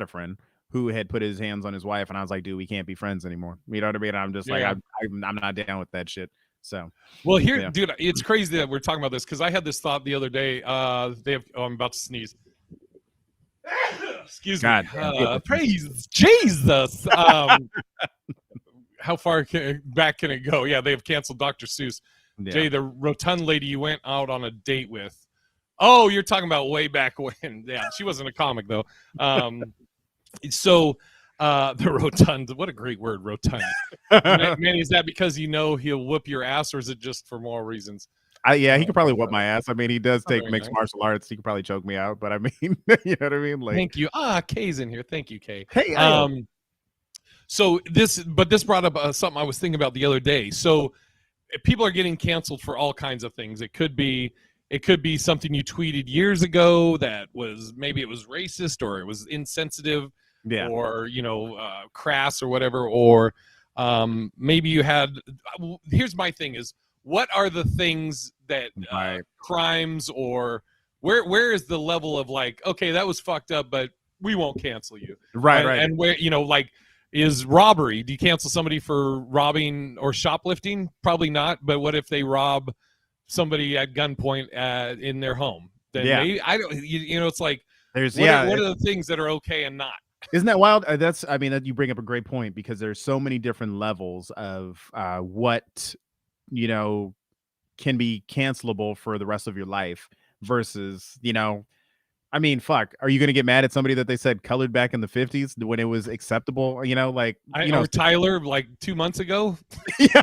friend who had put his hands on his wife, and I was like, dude, we can't be friends anymore. You know what I mean? I'm just I'm not down with that shit. So, well, dude, it's crazy that we're talking about this, because I had this thought the other day. I'm about to sneeze. Excuse me. Praise Jesus. How far back can it go? Yeah, they have canceled Dr. Seuss. Yeah. Jay, the rotund lady you went out on a date with. Oh, you're talking about way back when. Yeah, she wasn't a comic, though. So the rotund, what a great word, rotund. Manny, is that because you know he'll whoop your ass, or is it just for moral reasons? He could probably whoop my ass. I mean, he does take mixed martial arts. He could probably choke me out, but I mean, you know what I mean? Like, thank you. Kay's in here. Thank you, Kay. Hey, so this brought up something I was thinking about the other day. So people are getting canceled for all kinds of things. It could be something you tweeted years ago that was, maybe it was racist, or it was insensitive, or crass or whatever, or maybe you had. Here's my thing: is what are the things that crimes, or where is the level of like, okay, that was fucked up, but we won't cancel you, right? And where, like, is robbery? Do you cancel somebody for robbing or shoplifting? Probably not. But what if they rob somebody at gunpoint in their home? Then maybe, I don't. It's like, what are the things that are okay and not? Isn't that wild? That you bring up a great point, because there's so many different levels of what can be cancelable for the rest of your life versus, I mean, fuck, are you going to get mad at somebody that they said colored back in the 50s when it was acceptable? Or Tyler, like 2 months ago. Yeah,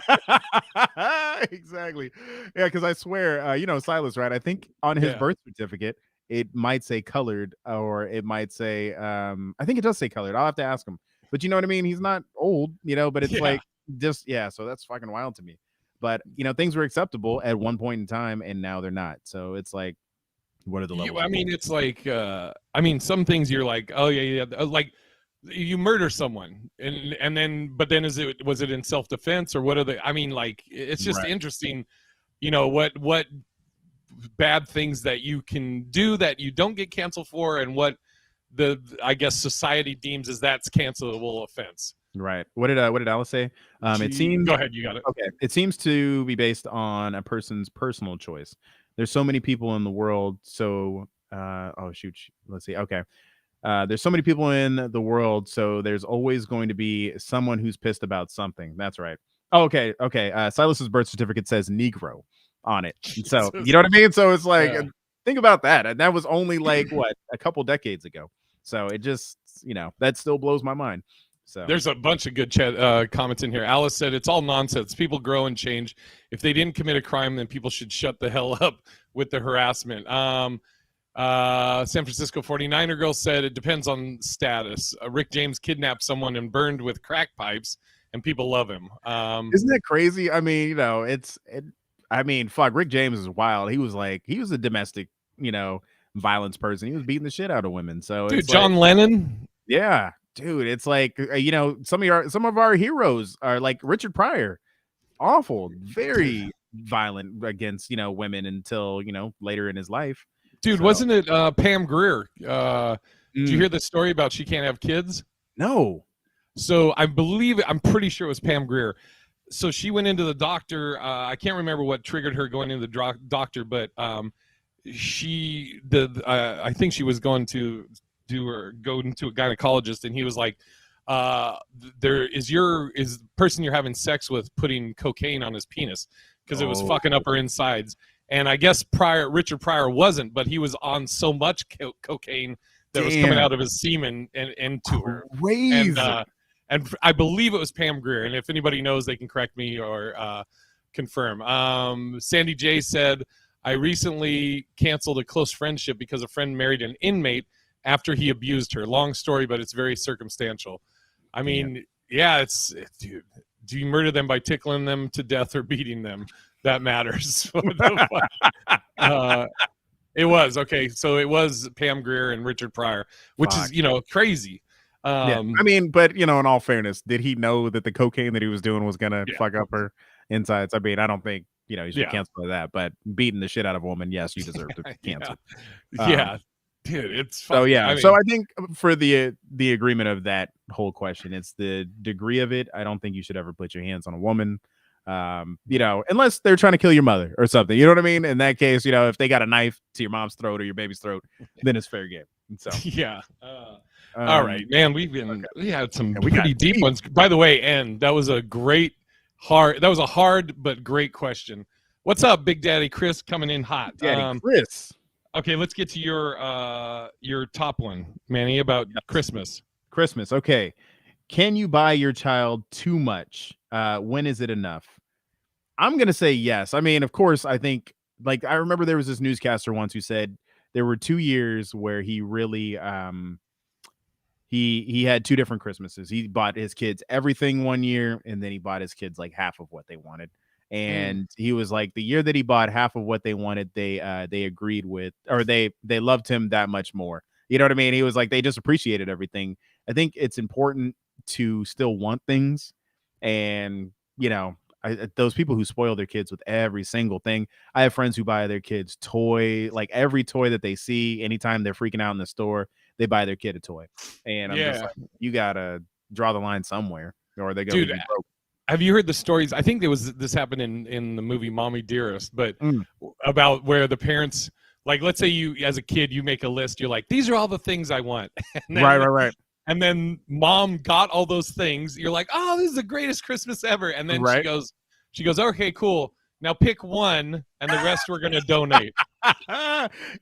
exactly. Yeah, because I swear, Silas, right? I think on his birth certificate, it might say colored, or it might say, I think it does say colored. I'll have to ask him. But you know what I mean? He's not old, but it's like, so that's fucking wild to me. But, things were acceptable at one point in time, and now they're not. So it's like, what are the levels? I mean, it's like, some things you're like, oh yeah, like you murder someone, but then was it in self-defense, or what are the? I mean, like, it's just interesting, what bad things that you can do that you don't get canceled for, and what I guess society deems as that's cancelable offense. Right. What did Alice say? It seems. Go ahead, you got it. Okay. It seems to be based on a person's personal choice. There's so many people in the world. So, let's see. Okay. There's so many people in the world. So there's always going to be someone who's pissed about something. That's right. Oh, okay. Okay. Silas's birth certificate says Negro on it. And so, you know what I mean? So it's like, Yeah. think about that. And that was only like what, a couple decades ago. So it just, that still blows my mind. So there's a bunch of good comments in here. Alice said it's all nonsense. People grow and change. If they didn't commit a crime, then people should shut the hell up with the harassment. San Francisco 49er girl said it depends on status. Rick James kidnapped someone and burned with crack pipes, and people love him. Isn't that crazy? I mean, fuck, Rick James is wild. He was a domestic, violence person. He was beating the shit out of women. So dude, it's John Lennon. Yeah, dude, it's like some of our heroes are like Richard Pryor, awful, very violent against women until later in his life. Dude, wasn't it Pam Grier? Did you hear the story about she can't have kids? No. So I'm pretty sure it was Pam Grier. So she went into the doctor. I can't remember what triggered her going into the doctor, but I think she was going to go into a gynecologist, and he was like, is the person you're having sex with putting cocaine on his penis because it was fucking up her insides. And I guess Richard Pryor wasn't, but he was on so much cocaine that was coming out of his semen and into her. Crazy. And I believe it was Pam Grier. And if anybody knows, they can correct me or confirm. Sandy J said, I recently canceled a close friendship because a friend married an inmate after he abused her. Long story, but it's very circumstantial. I mean, dude, do you murder them by tickling them to death or beating them? That matters. It was okay. So it was Pam Grier and Richard Pryor, which is crazy. I mean, but in all fairness, did he know that the cocaine that he was doing was gonna fuck up her insides? I mean, I don't think you should cancel that. But beating the shit out of a woman, yes, you deserve to cancel. Dude, it's fun. So I think for the agreement of that whole question, it's the degree of it. I don't think you should ever put your hands on a woman. Unless they're trying to kill your mother or something, you know what I mean? In that case, if they got a knife to your mom's throat or your baby's throat, then it's fair game. So all right, man, we had some pretty deep ones. By the way, and that was a hard but great question. What's up, Big Daddy Chris, coming in hot? Daddy Chris. Okay, let's get to your top one, Manny, about Christmas. Christmas. Okay. Can you buy your child too much? When is it enough? I'm going to say yes. I mean, of course, I think, I remember there was this newscaster once who said there were 2 years where he really, he had 2 different Christmases. He bought his kids everything one year, and then he bought his kids like half of what they wanted. And he was like, the year that he bought half of what they wanted, they agreed with, or they loved him that much more. You know what I mean? He was like, they just appreciated everything. I think it's important to still want things. And, those people who spoil their kids with every single thing. I have friends who buy their kids like every toy that they see. Anytime they're freaking out in the store, they buy their kid a toy. And I'm just like, you got to draw the line somewhere, or they're going to be broke. Have you heard the stories? I think this happened in the movie Mommy Dearest, but about where the parents, like, let's say you, as a kid, you make a list. You're like, these are all the things I want. And then, right. And then mom got all those things. You're like, oh, this is the greatest Christmas ever. And then she goes, okay, cool. Now pick one, and the rest we're going to donate.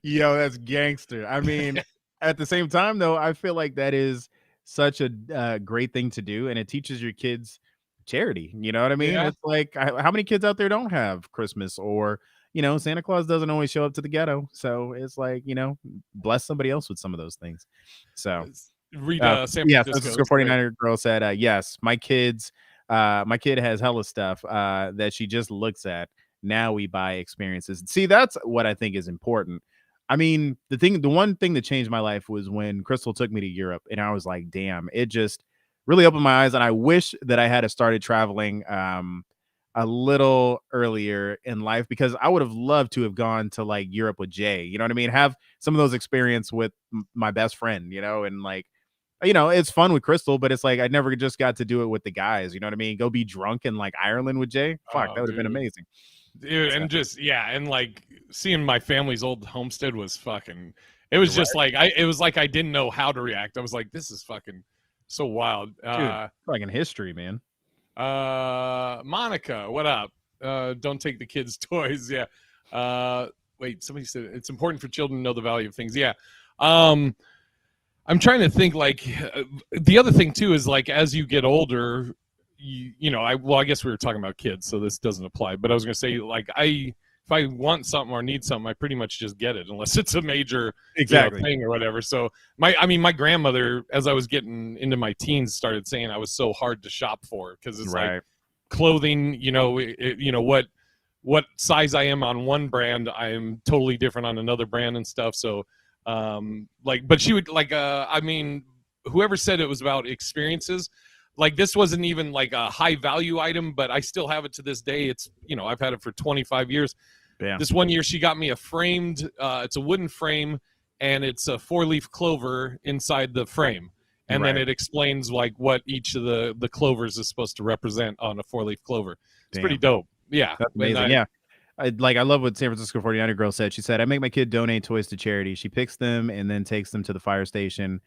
Yo, that's gangster. I mean, at the same time, though, I feel like that is such a great thing to do, and it teaches your kids charity. You know what I mean? It's like, how many kids out there don't have Christmas, or Santa Claus doesn't always show up to the ghetto. So it's like, bless somebody else with some of those things. So read San Francisco 49er girl said, yes, my kid has hella stuff that she just looks at. Now we buy experiences. See, that's what I think is important. I mean, the one thing that changed my life was when Crystal took me to Europe, and I was like, damn, it just really opened my eyes. And I wish that I had started traveling a little earlier in life, because I would have loved to have gone to like Europe with Jay. You know what I mean? Have some of those experience with my best friend, and like, it's fun with Crystal, but it's like I never just got to do it with the guys. You know what I mean? Go be drunk in like Ireland with Jay. Fuck, that would have been amazing. Dude, and just and like seeing my family's old homestead was fucking. It was just like it was like I didn't know how to react. I was like, this is fucking so wild. Dude, fucking history, man. Monica, what up? don't take the kids' toys. Yeah. Wait, somebody said it's important for children to know the value of things. Yeah. I'm trying to think, like, the other thing too is, like, as you get older, I guess we were talking about kids, so this doesn't apply, but I was going to say, like, if I want something or need something, I pretty much just get it unless it's a major thing or whatever. So my grandmother, as I was getting into my teens, started saying I was so hard to shop for, because it's like clothing, what size I am on one brand, I'm totally different on another brand and stuff. So but she would, like, whoever said it was about experiences, like, this wasn't even like a high value item, but I still have it to this day. It's, I've had it for 25 years. Damn. This one year she got me a framed, it's a wooden frame, and it's a 4-leaf clover inside the frame. And then it explains, like, what each of the clovers is supposed to represent on a 4-leaf clover. It's pretty dope. Yeah. That's amazing. I love what San Francisco 49er girl said. She said, I make my kid donate toys to charity. She picks them and then takes them to the fire station.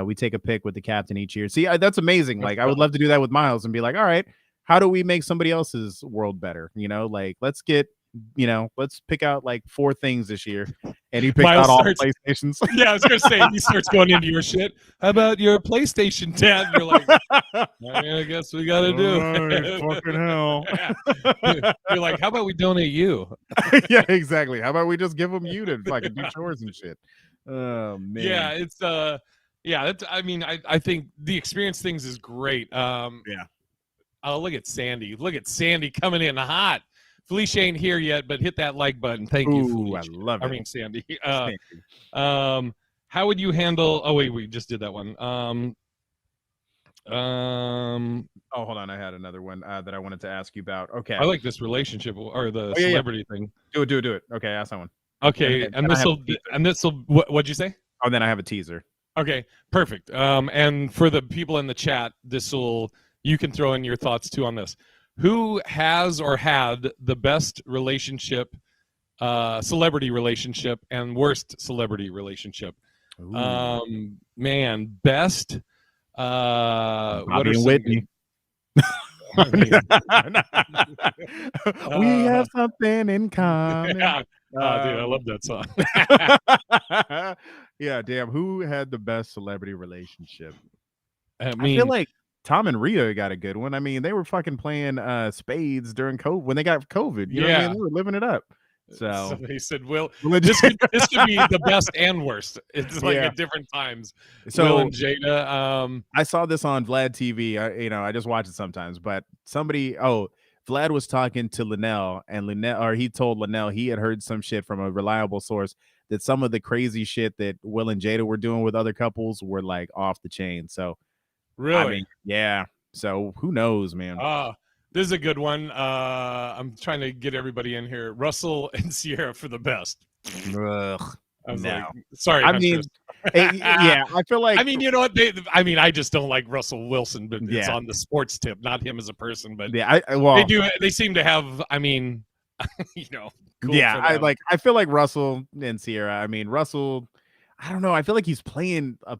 We take a pic with the captain each year. See, that's amazing. Like, I would love to do that with Miles and be like, all right, how do we make somebody else's world better? Like, let's pick out like 4 things this year. And he picked out all the PlayStations. Yeah, I was going to say, he starts going into your shit. How about your PlayStation, Dad? You're like, I guess we got to do it. Fucking hell. You're like, how about we donate you? Yeah, exactly. How about we just give them you to fucking do chores and shit? Oh, man. Yeah, it's, I think the experience things is great. Oh, look at Sandy. Look at Sandy coming in hot. Felicia ain't here yet, but hit that like button. Thank you, Felicia. I love it. I mean, Sandy. How would you handle? Oh wait, we just did that one. Oh, hold on. I had another one that I wanted to ask you about. Okay. I like this relationship or the celebrity thing. Do it. Okay, ask that one. Okay, and this will. What'd you say? Oh, then I have a teaser. Okay, perfect. And for the people in the chat, you can throw in your thoughts too on this. Who has or had the best relationship, celebrity relationship, and worst celebrity relationship? Man, best. Bobby and Whitney. We have something in common. Yeah. Dude, I love that song. Yeah, damn. Who had the best celebrity relationship? I feel like Tom and Rhea got a good one. I mean, they were fucking playing spades during COVID when they got COVID. You know what I mean? They were living it up. So somebody said, "Will this could be the best and worst." It's like at different times. So Will and Jada. I saw this on Vlad TV. I just watch it sometimes. But Vlad was talking to Linnell, and he told Linnell he had heard some shit from a reliable source that some of the crazy shit that Will and Jada were doing with other couples were like off the chain. So. Really? I mean, yeah. So who knows, man? This is a good one. I'm trying to get everybody in here. Russell and Sierra for the best. Ugh, sorry. I mean, yeah. I feel like. I mean, you know what? I just don't like Russell Wilson, but it's on the sports tip, not him as a person. But yeah, they seem to have. I mean, cool. Yeah, I feel like Russell and Sierra. I mean, Russell. I don't know. I feel like he's playing a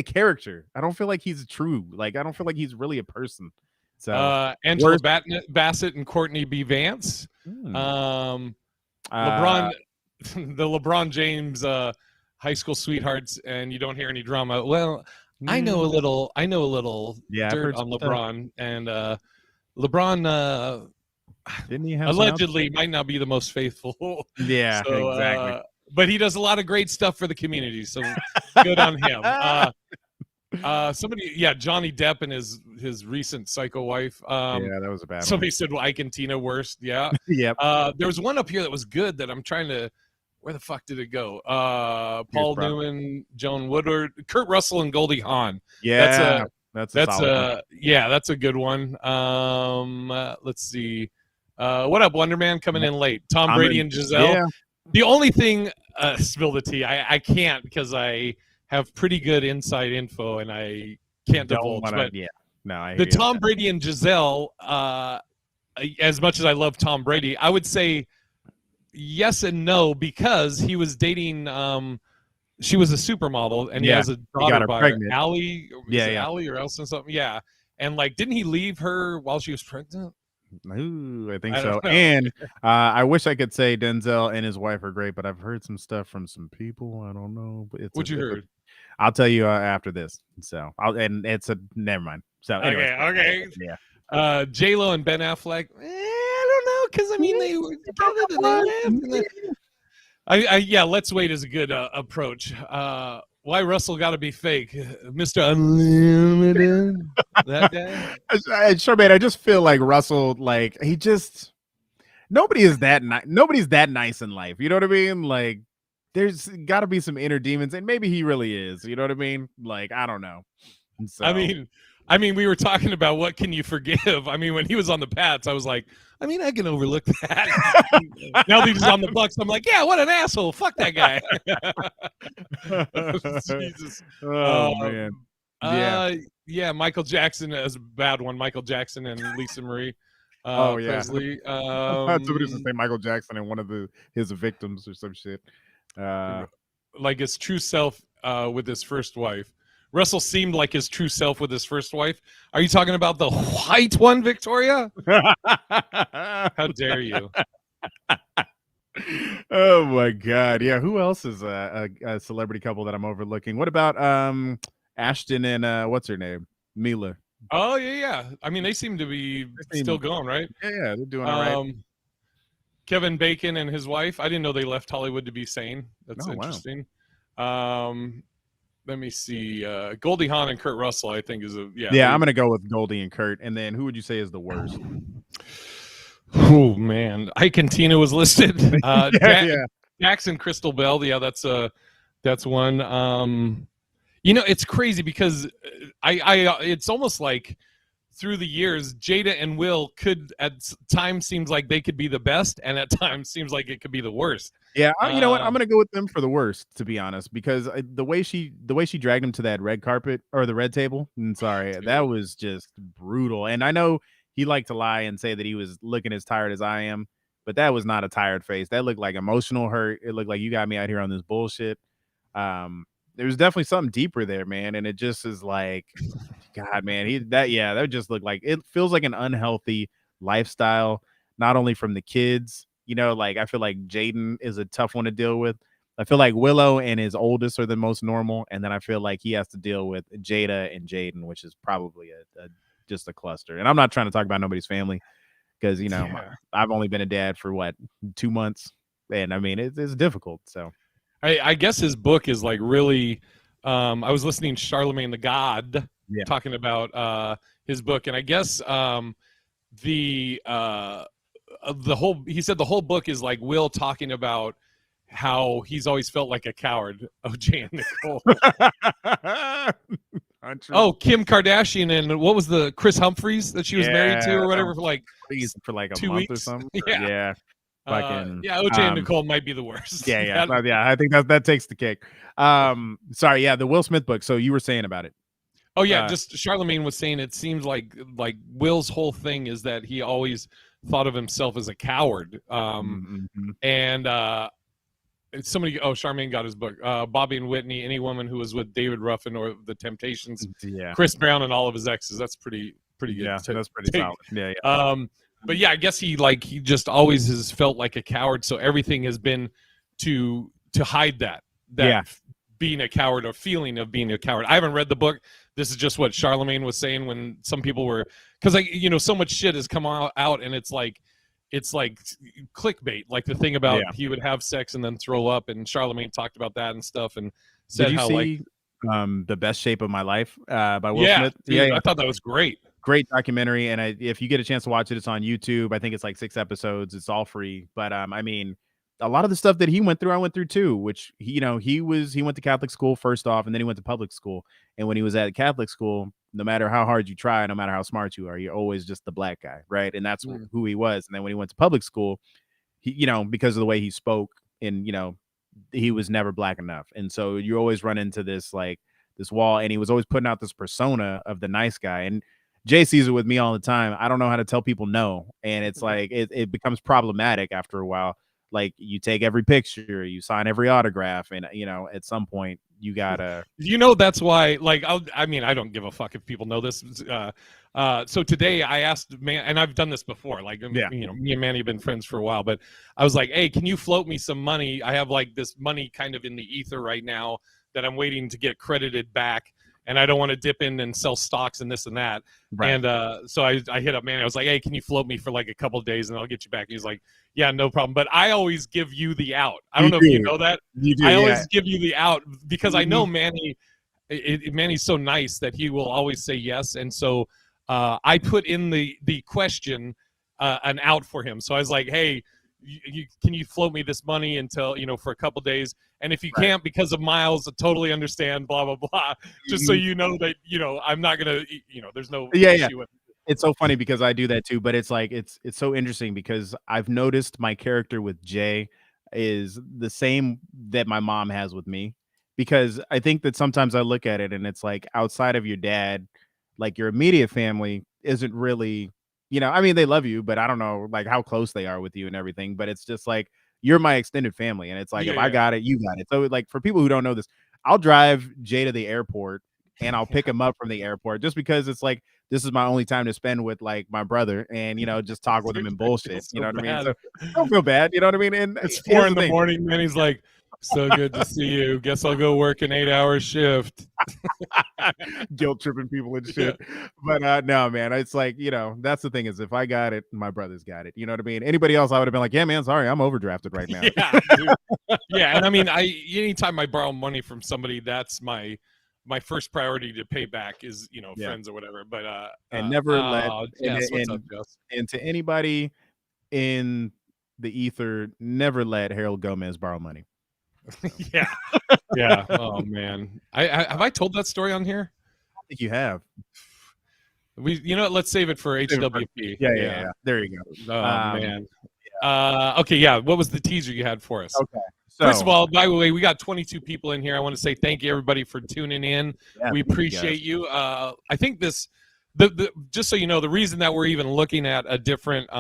character. I don't feel like he's true. Like, I don't feel like he's really a person. So Angela Bassett and Courtney B. Vance. LeBron, the LeBron James high school sweethearts, and you don't hear any drama. Well, I know a little dirt on LeBron, and LeBron didn't he have allegedly might not be the most faithful. Yeah, so, exactly. But he does a lot of great stuff for the community, so good on him. Johnny Depp and his recent psycho wife. That was a bad somebody one. Said, well, Ike and Tina worst. Yeah. Yep. There was one up here that was good that I'm trying to. Where the fuck did it go? Paul Newman, Joan Woodward, Kurt Russell, and Goldie Hawn. Yeah, that's a good one. Let's see. What up, Wonder Man coming in late? Tom Brady and Gisele. Yeah. The only thing, spill the tea. I can't because I have pretty good inside info and I can't divulge. The Tom Brady and Gisele, as much as I love Tom Brady, I would say yes and no, because he was dating. She was a supermodel, and he has a daughter by her, Allie. Allie or Elsa something. Yeah, and like, didn't he leave her while she was pregnant? Ooh, I think I so. don't know. And I wish I could say Denzel and his wife are great, but I've heard some stuff from some people. I don't know. But What you heard? I'll tell you after this. So never mind. So anyways, Okay. yeah. J-Lo and Ben Affleck. I don't know, because I mean they were together, then they left. And then, yeah, let's wait is a good approach. Why Russell got to be fake, Mr. Unlimited? That guy. Sure, man. I just feel like Russell, like he just nobody's that nice in life. You know what I mean? Like there's got to be some inner demons, and maybe he really is. You know what I mean? Like I don't know. So, I mean, we were talking about what can you forgive. I mean, when he was on the Pats, I was like, I mean, I can overlook that. Now that he's on the Bucks, I'm like, yeah, what an asshole. Fuck that guy. Jesus. Oh man. Yeah, Michael Jackson is a bad one. Michael Jackson and Lisa Marie. Oh yeah. Presley. Somebody just say Michael Jackson and one of his victims or some shit. Like his true self with his first wife. Russell seemed like his true self with his first wife. Are you talking about the white one, Victoria? How dare you? Oh my god. Yeah, who else is a celebrity couple that I'm overlooking? What about Ashton and what's her name? Mila. Oh yeah. I mean, they seem to be still going, right? Yeah, they're doing all right. Kevin Bacon and his wife. I didn't know they left Hollywood to be sane. That's interesting. Wow. Let me see. Goldie Hawn and Kurt Russell, I think, is yeah. I'm gonna go with Goldie and Kurt. And then who would you say is the worst? Oh man, Ike and Tina was listed. Jackson, Crystal Bell. Yeah, that's one. You know, it's crazy because it's almost like through the years, Jada and Will could at times seems like they could be the best, and at times seems like it could be the worst. Yeah, you know what? I'm gonna go with them for the worst, to be honest, because the way she dragged him to that red carpet or the red table. That was just brutal. And I know he liked to lie and say that he was looking as tired as I am, but that was not a tired face. That looked like emotional hurt. It looked like you got me out here on this bullshit. There was definitely something deeper there, man, and it just is like, God, man, that just looked like it feels like an unhealthy lifestyle, not only from the kids. You know, like I feel like Jaden is a tough one to deal with. I feel like Willow and his oldest are the most normal, and then I feel like he has to deal with Jada and Jaden, which is probably just a cluster. And I'm not trying to talk about nobody's family because I've only been a dad for 2 months, and I mean it's difficult. So I guess his book is like really. I was listening to Charlemagne the God talking about his book, and I guess he said the whole book is like Will talking about how he's always felt like a coward. OJ and Nicole. Kim Kardashian and what was the Chris Humphries that she was married to or whatever for like a 2 month weeks or something. Yeah. Fucking OJ and Nicole might be the worst. I think that takes the cake. Sorry, the Will Smith book. So you were saying about it. Oh yeah, just Charlemagne was saying it seems like Will's whole thing is that he always thought of himself as a coward. And somebody Charlemagne got his book. Bobby and Whitney, any woman who was with David Ruffin or the Temptations, Chris Brown and all of his exes. That's pretty good. Yeah, that's pretty solid. Yeah. But yeah, I guess he just always has felt like a coward. So everything has been to hide that being a coward or feeling of being a coward. I haven't read the book. This is just what Charlemagne was saying when some people were, because so much shit has come out and it's like clickbait, like the thing about he would have sex and then throw up, and Charlemagne talked about that and stuff and said how The Best Shape of My Life by Will Smith. Dude, I thought that was great. Great documentary, and if you get a chance to watch it, it's on YouTube. I think it's like 6 episodes. It's all free. But I mean, a lot of the stuff that he went through, I went through too. Which he went to Catholic school first off, and then he went to public school. And when he was at Catholic school, no matter how hard you try, no matter how smart you are, you're always just the black guy, right? And that's who he was. And then when he went to public school, he, because of the way he spoke, and he was never black enough. And so you always run into this wall. And he was always putting out this persona of the nice guy. And Jay sees it with me all the time. I don't know how to tell people no. And it's like, it becomes problematic after a while. Like you take every picture, you sign every autograph. And, at some point you gotta. That's why. Like, I mean, I don't give a fuck if people know this. So today I asked and I've done this before. Like, me and Manny have been friends for a while, but I was like, hey, can you float me some money? I have like this money kind of in the ether right now that I'm waiting to get credited back. And I don't want to dip in and sell stocks and this and that. Right. And so I hit up Manny. I was like, hey, can you float me for like a couple of days and I'll get you back? And he's like, yeah, no problem. But I always give you the out. I don't know if you know that. You do, I always give you the out because I know Manny. Manny's so nice that he will always say yes. And so I put in the question an out for him. So I was like, hey, can you float me this money until, for a couple days? And if you can't because of miles, I totally understand, blah, blah, blah. Just so you know that, I'm not going to, there's no issue with it. It's so funny because I do that too, but it's like, it's so interesting because I've noticed my character with Jay is the same that my mom has with me, because I think that sometimes I look at it and it's like outside of your dad, like your immediate family isn't really, I mean, they love you, but I don't know like how close they are with you and everything, but it's just like, you're my extended family. And it's like, if I got it, you got it. So like for people who don't know this, I'll drive Jay to the airport and I'll pick him up from the airport just because it's like, this is my only time to spend with like my brother and, just talk with him and bullshit. So you know what bad. I mean? So I don't feel bad. You know what I mean? And it's 4 a.m, and he's like, so good to see you. Guess I'll go work an 8-hour shift. Guilt tripping people and shit. But no, man, it's like, that's the thing is if I got it, my brother's got it. You know what I mean? Anybody else, I would have been like, yeah, man, sorry, I'm overdrafted right now. Yeah, dude. Yeah. And I mean, anytime I borrow money from somebody, that's my first priority to pay back is, friends or whatever. But and never let and to anybody in the ether, never let Harold Gomez borrow money. Yeah. Oh man, have I told that story on here? I think you have. Let's save it for HWP. Yeah. There you go. Oh man. Okay. Yeah. What was the teaser you had for us? Okay. So, first of all, by the way, we got 22 people in here. I want to say thank you everybody for tuning in. Yeah, we appreciate you. I think this, just so you know, the reason that we're even looking at a different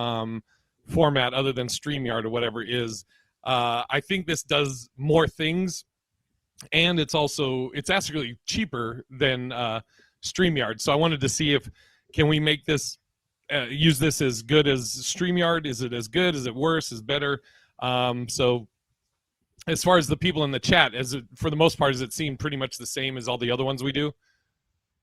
format other than StreamYard or whatever is. I think this does more things, and it's actually cheaper than StreamYard. So I wanted to see can we make this use this as good as StreamYard? Is it as good? Is it worse? Is it better? So as far as the people in the chat, for the most part, does it seem pretty much the same as all the other ones we do?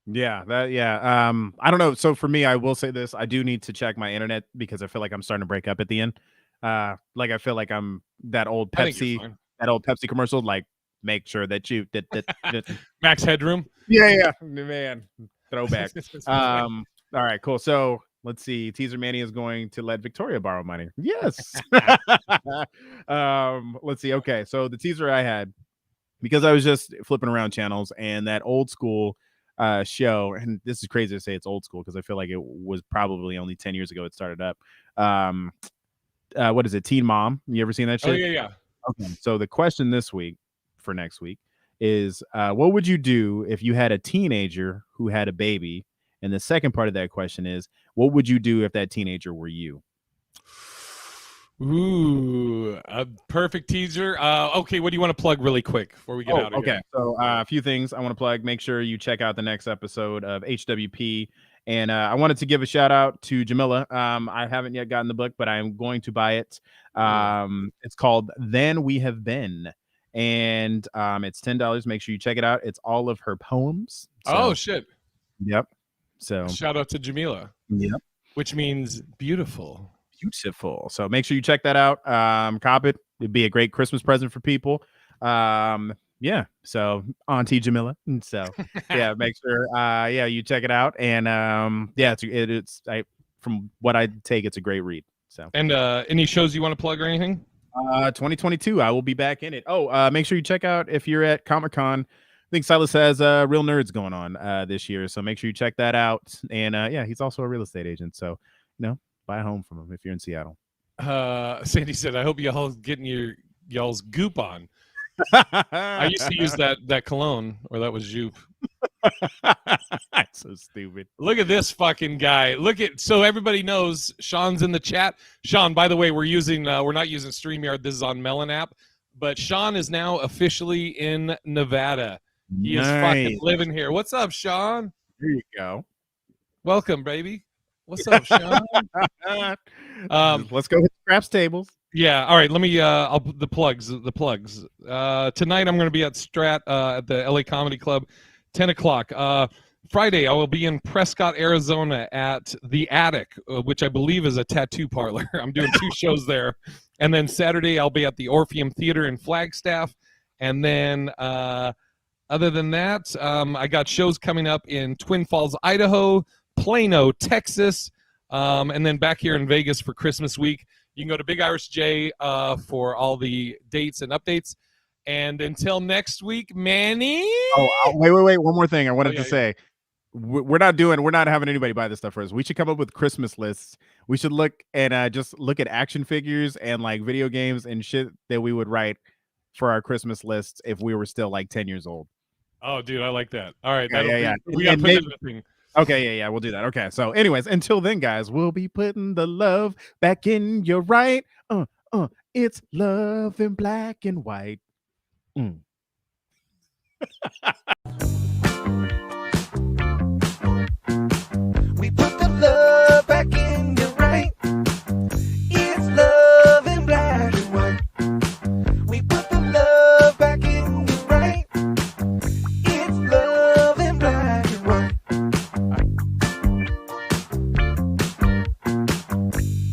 Yeah, I don't know. So for me, I will say this: I do need to check my internet because I feel like I'm starting to break up at the end. Like I feel like I'm that old Pepsi commercial. Like, make sure that that Max Headroom. Yeah, man, throwback. All right, cool. So let's see. Teaser Manny is going to let Victoria borrow money. Yes. Let's see. Okay, so the teaser I had, because I was just flipping around channels and that old school show, and this is crazy to say it's old school because I feel like it was probably only 10 years ago it started up. What is it? Teen Mom. You ever seen that shit? Oh yeah. Okay. So the question this week for next week is, what would you do if you had a teenager who had a baby? And the second part of that question is, what would you do if that teenager were you? Ooh, a perfect teaser. Okay, what do you want to plug really quick before we get out of here? Okay, so a few things I want to plug. Make sure you check out the next episode of HWP. And I wanted to give a shout out to Jamila. I haven't yet gotten the book, but I'm going to buy it. It's called Then We Have Been. And it's $10. Make sure you check it out. It's all of her poems. So, oh, shit. Yep. So shout out to Jamila. Yep. Which means beautiful. Beautiful. So make sure you check that out. Cop it. It'd be a great Christmas present for people. Yeah. So Auntie Jamila. So yeah, make sure you check it out. And it's from what I take, it's a great read. So and any shows you want to plug or anything? 2022, I will be back in it. Make sure you check out if you're at Comic-Con. I think Silas has Real Nerds going on this year, so make sure you check that out. And he's also a real estate agent, so buy a home from him if you're in Seattle. Sandy said, I hope y'all getting y'all's goop on. I used to use that cologne, or that was Joop. That's so stupid. Look at this fucking guy. So everybody knows Sean's in the chat. Sean, by the way, we're not using StreamYard. This is on Melon app. But Sean is now officially in Nevada. He is Nice. fucking living here. What's up, Sean? There you go. Welcome, baby. What's up, Sean? Let's go hit the craps tables. Yeah. All right. Let me. The plugs. Tonight I'm going to be at Strat at the LA Comedy Club, 10 o'clock. Friday I will be in Prescott, Arizona at the Attic, which I believe is a tattoo parlor. I'm doing 2 shows there, and then Saturday I'll be at the Orpheum Theater in Flagstaff, and then other than that, I got shows coming up in Twin Falls, Idaho, Plano, Texas, and then back here in Vegas for Christmas week. You can go to Big Irish J for all the dates and updates. And until next week, Manny. Oh, wait. One more thing I wanted to say. We're not having anybody buy this stuff for us. We should come up with Christmas lists. We should look and just look at action figures and like video games and shit that we would write for our Christmas lists if we were still like 10 years old. Oh, dude, I like that. All right. Yeah. We got to put it in the thing. Okay, yeah, we'll do that. Okay, so anyways, until then, guys, we'll be putting the love back in your right. It's love in black and white.